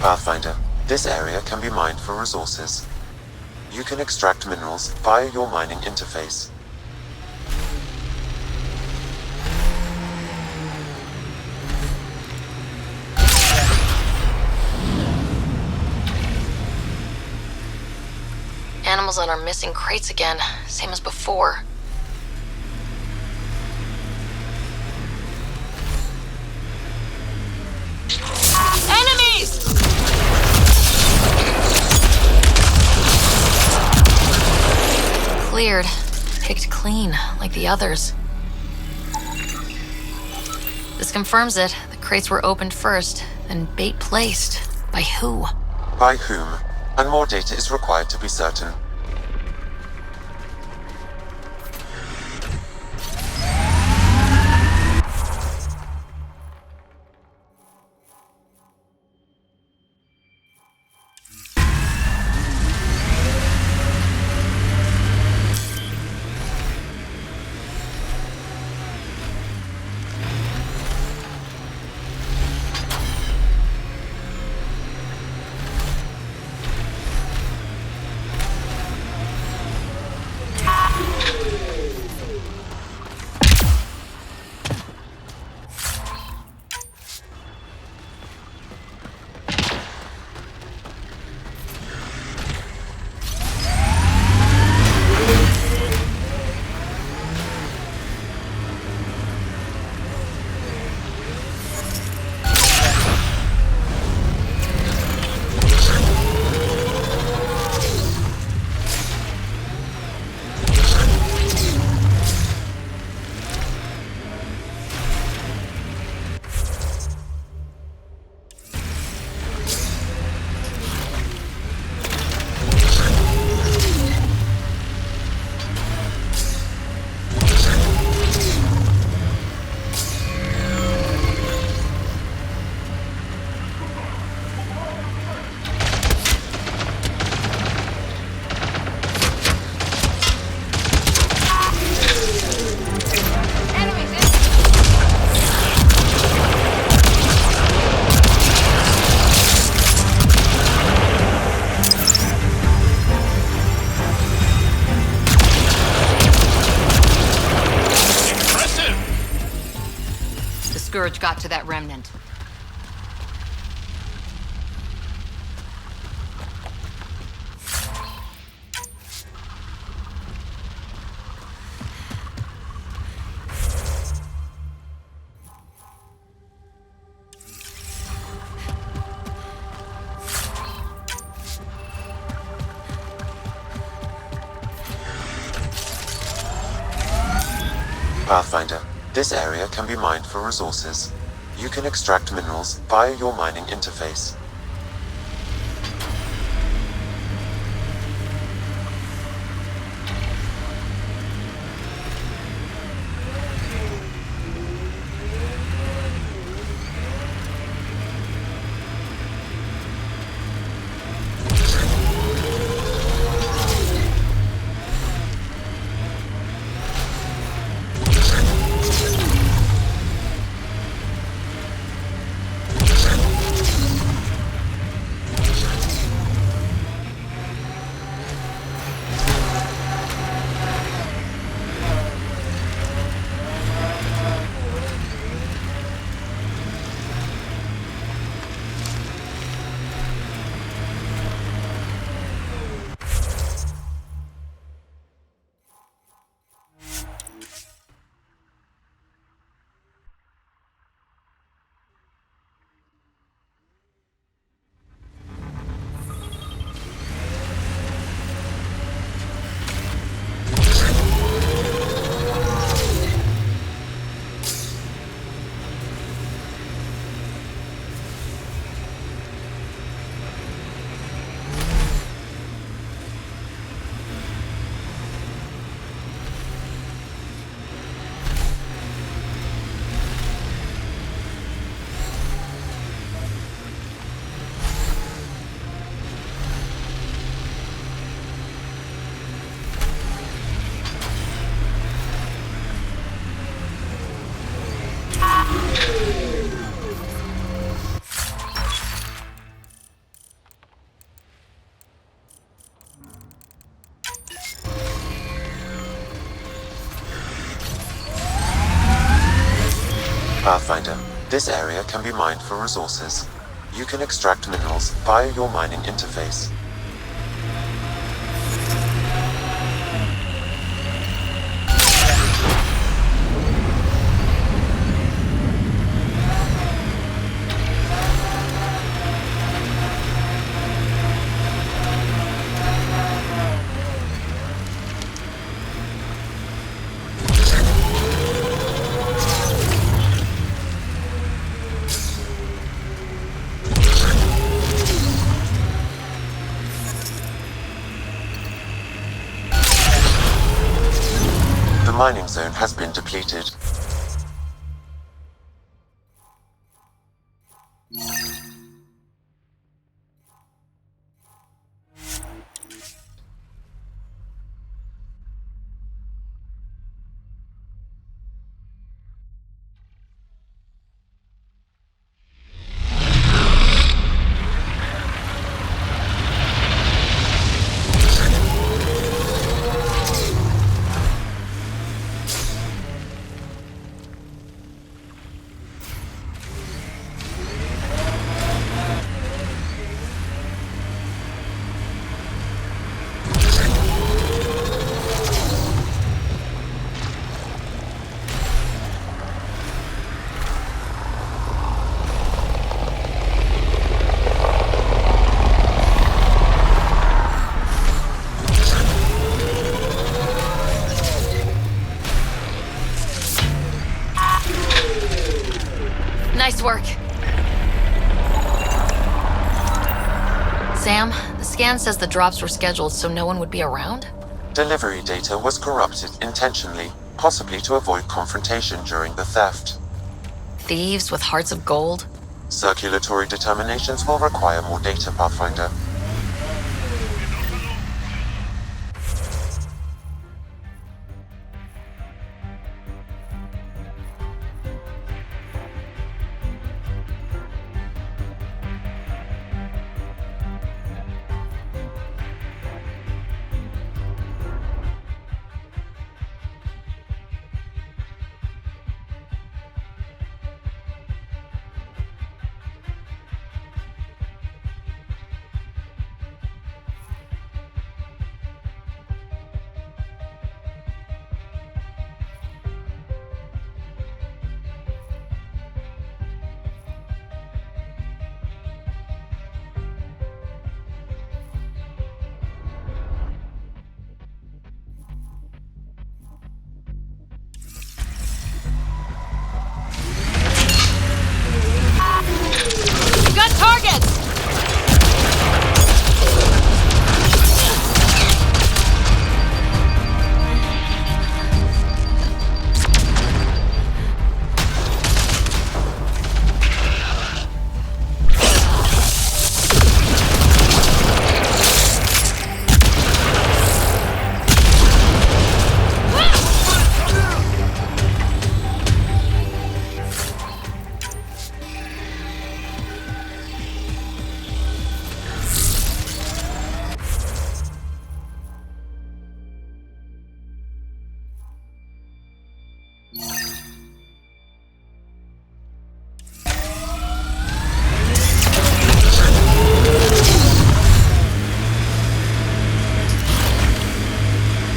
Pathfinder, this area can be mined for resources. You can extract minerals via your mining interface. Animals on our missing crates again, same as before. cleared. Picked clean, like the others. This confirms it. The crates were opened first, then bait placed. By who? By whom? And more data is required to be certain. Scourge got to that remnant. Pathfinder, this area can be mined for resources. You can extract minerals via your mining interface. Pathfinder, this area can be mined for resources. You can extract minerals via your mining interface. mining zone has been depleted. Nice work. Sam, the scan says the drops were scheduled so no one would be around? Delivery data was corrupted intentionally, possibly to avoid confrontation during the theft. Thieves with hearts of gold? Circulatory determinations will require more data, Pathfinder. Got targets!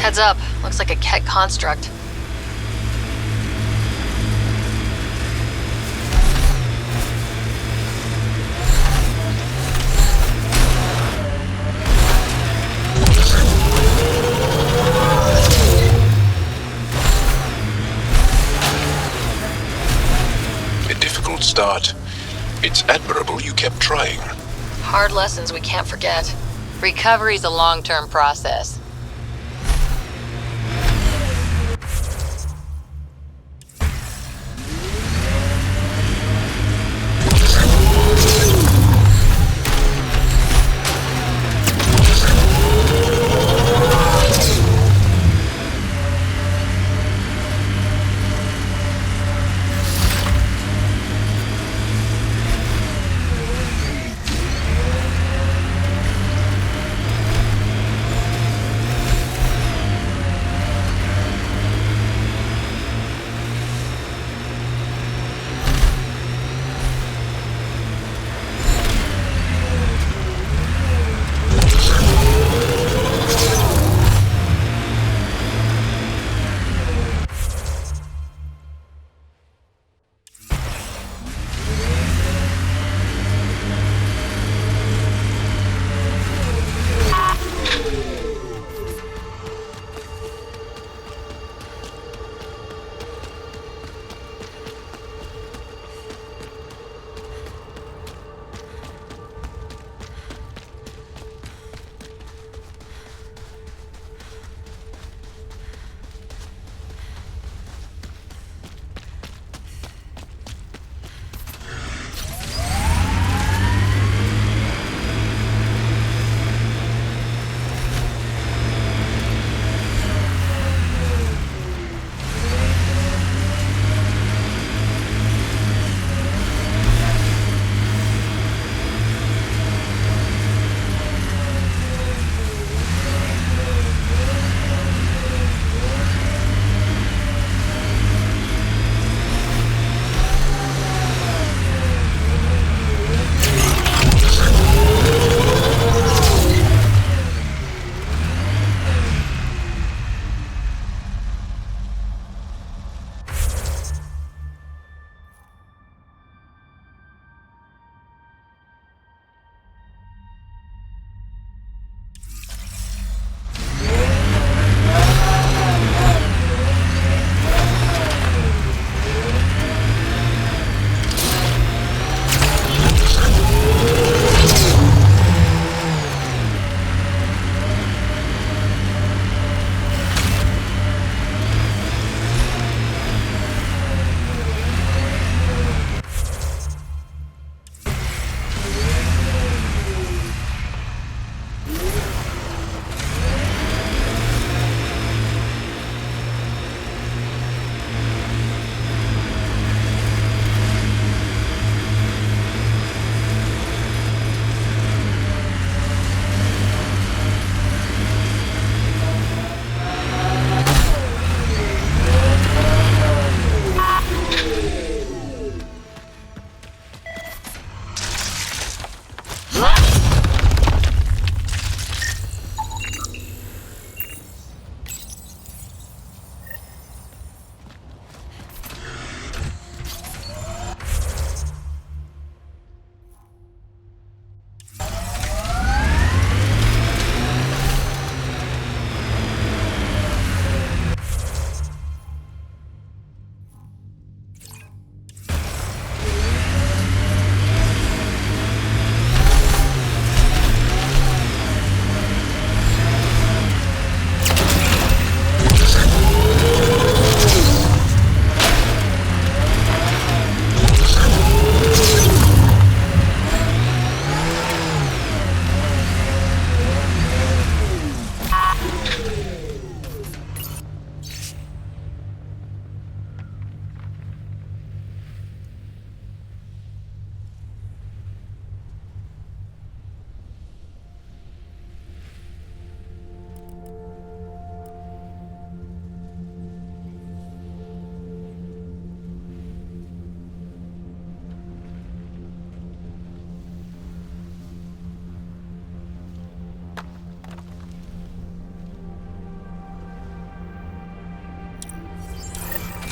Heads up. Looks like a Ket construct. A difficult start. It's admirable you kept trying. Hard lessons we can't forget. Recovery's a long-term process.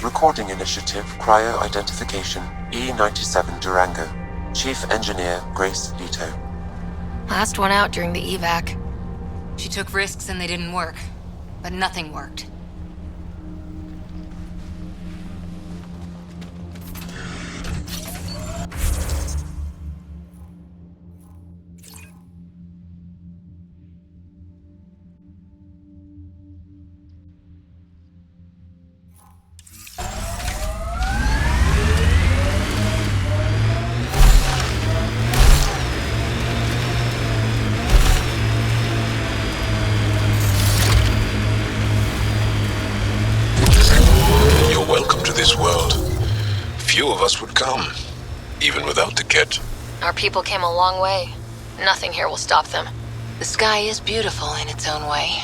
Recording Initiative Cryo-Identification E97 Durango. Chief Engineer Grace Leto. Last one out during the evac. She took risks and they didn't work. But nothing worked. This world. Few of us would come, even without the kit. Our people came a long way. Nothing here will stop them. The sky is beautiful in its own way.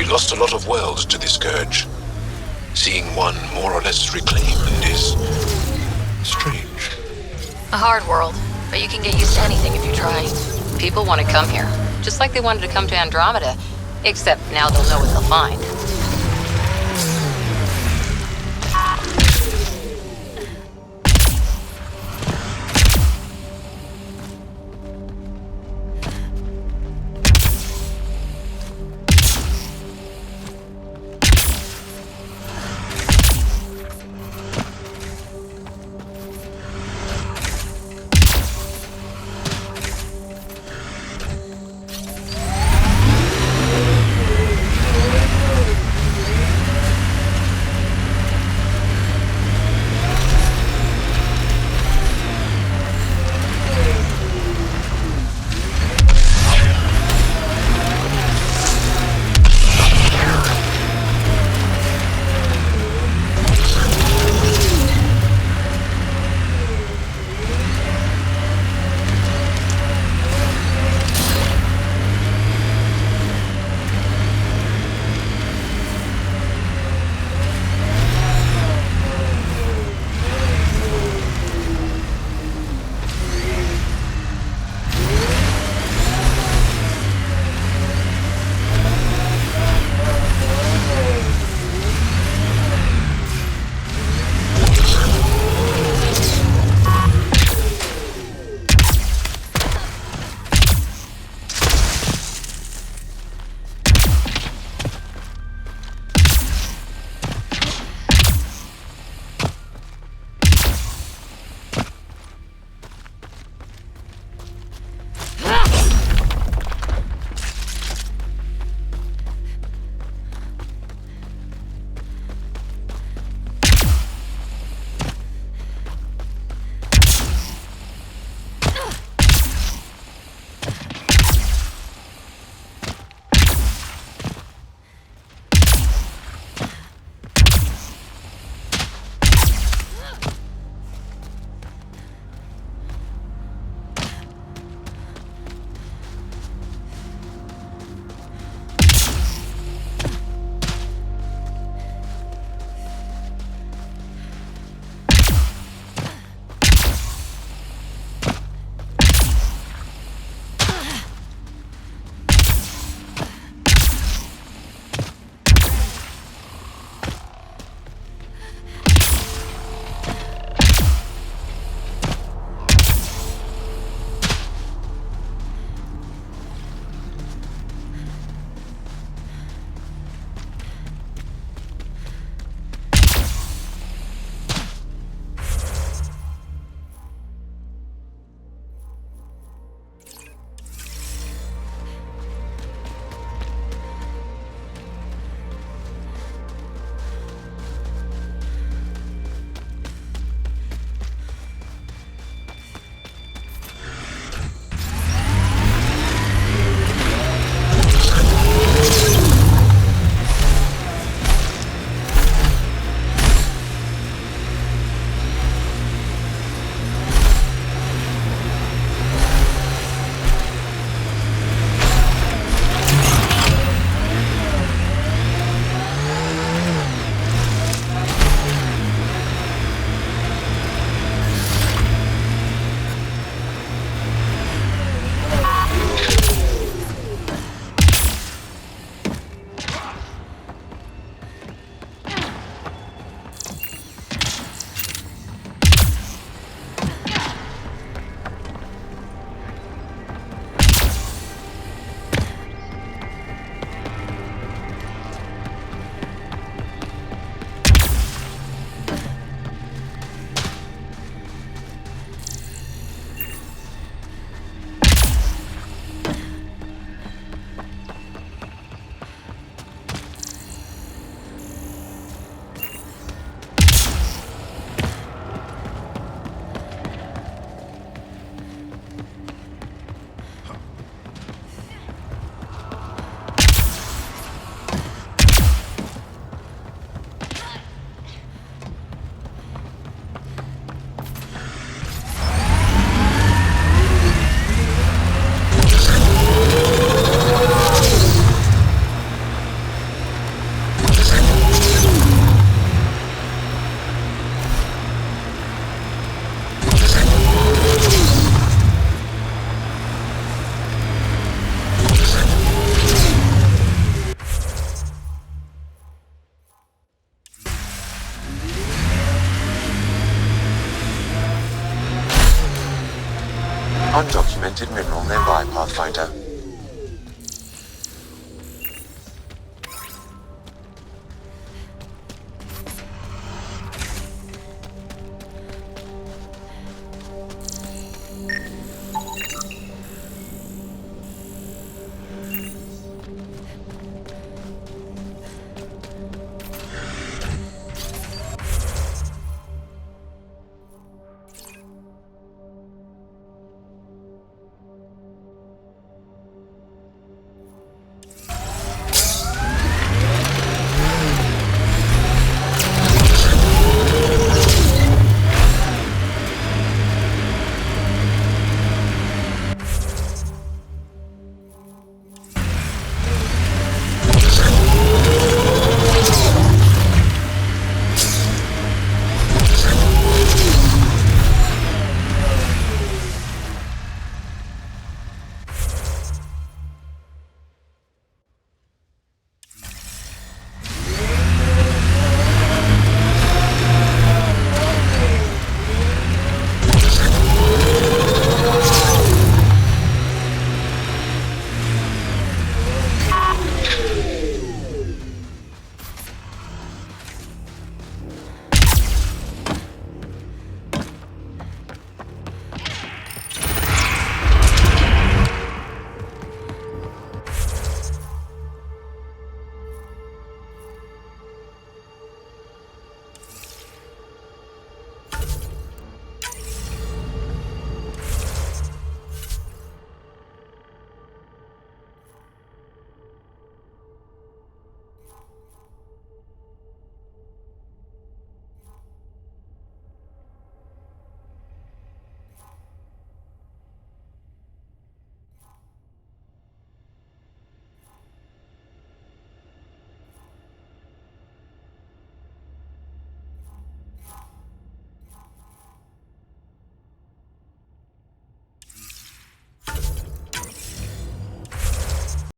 Lost a lot of worlds to this scourge. Seeing one more or less reclaimed is strange. A hard world, but you can get used to anything if you try. People want to come here, just like they wanted to come to Andromeda. Except now they'll know what they'll find. undocumented mineral nearby, Pathfinder.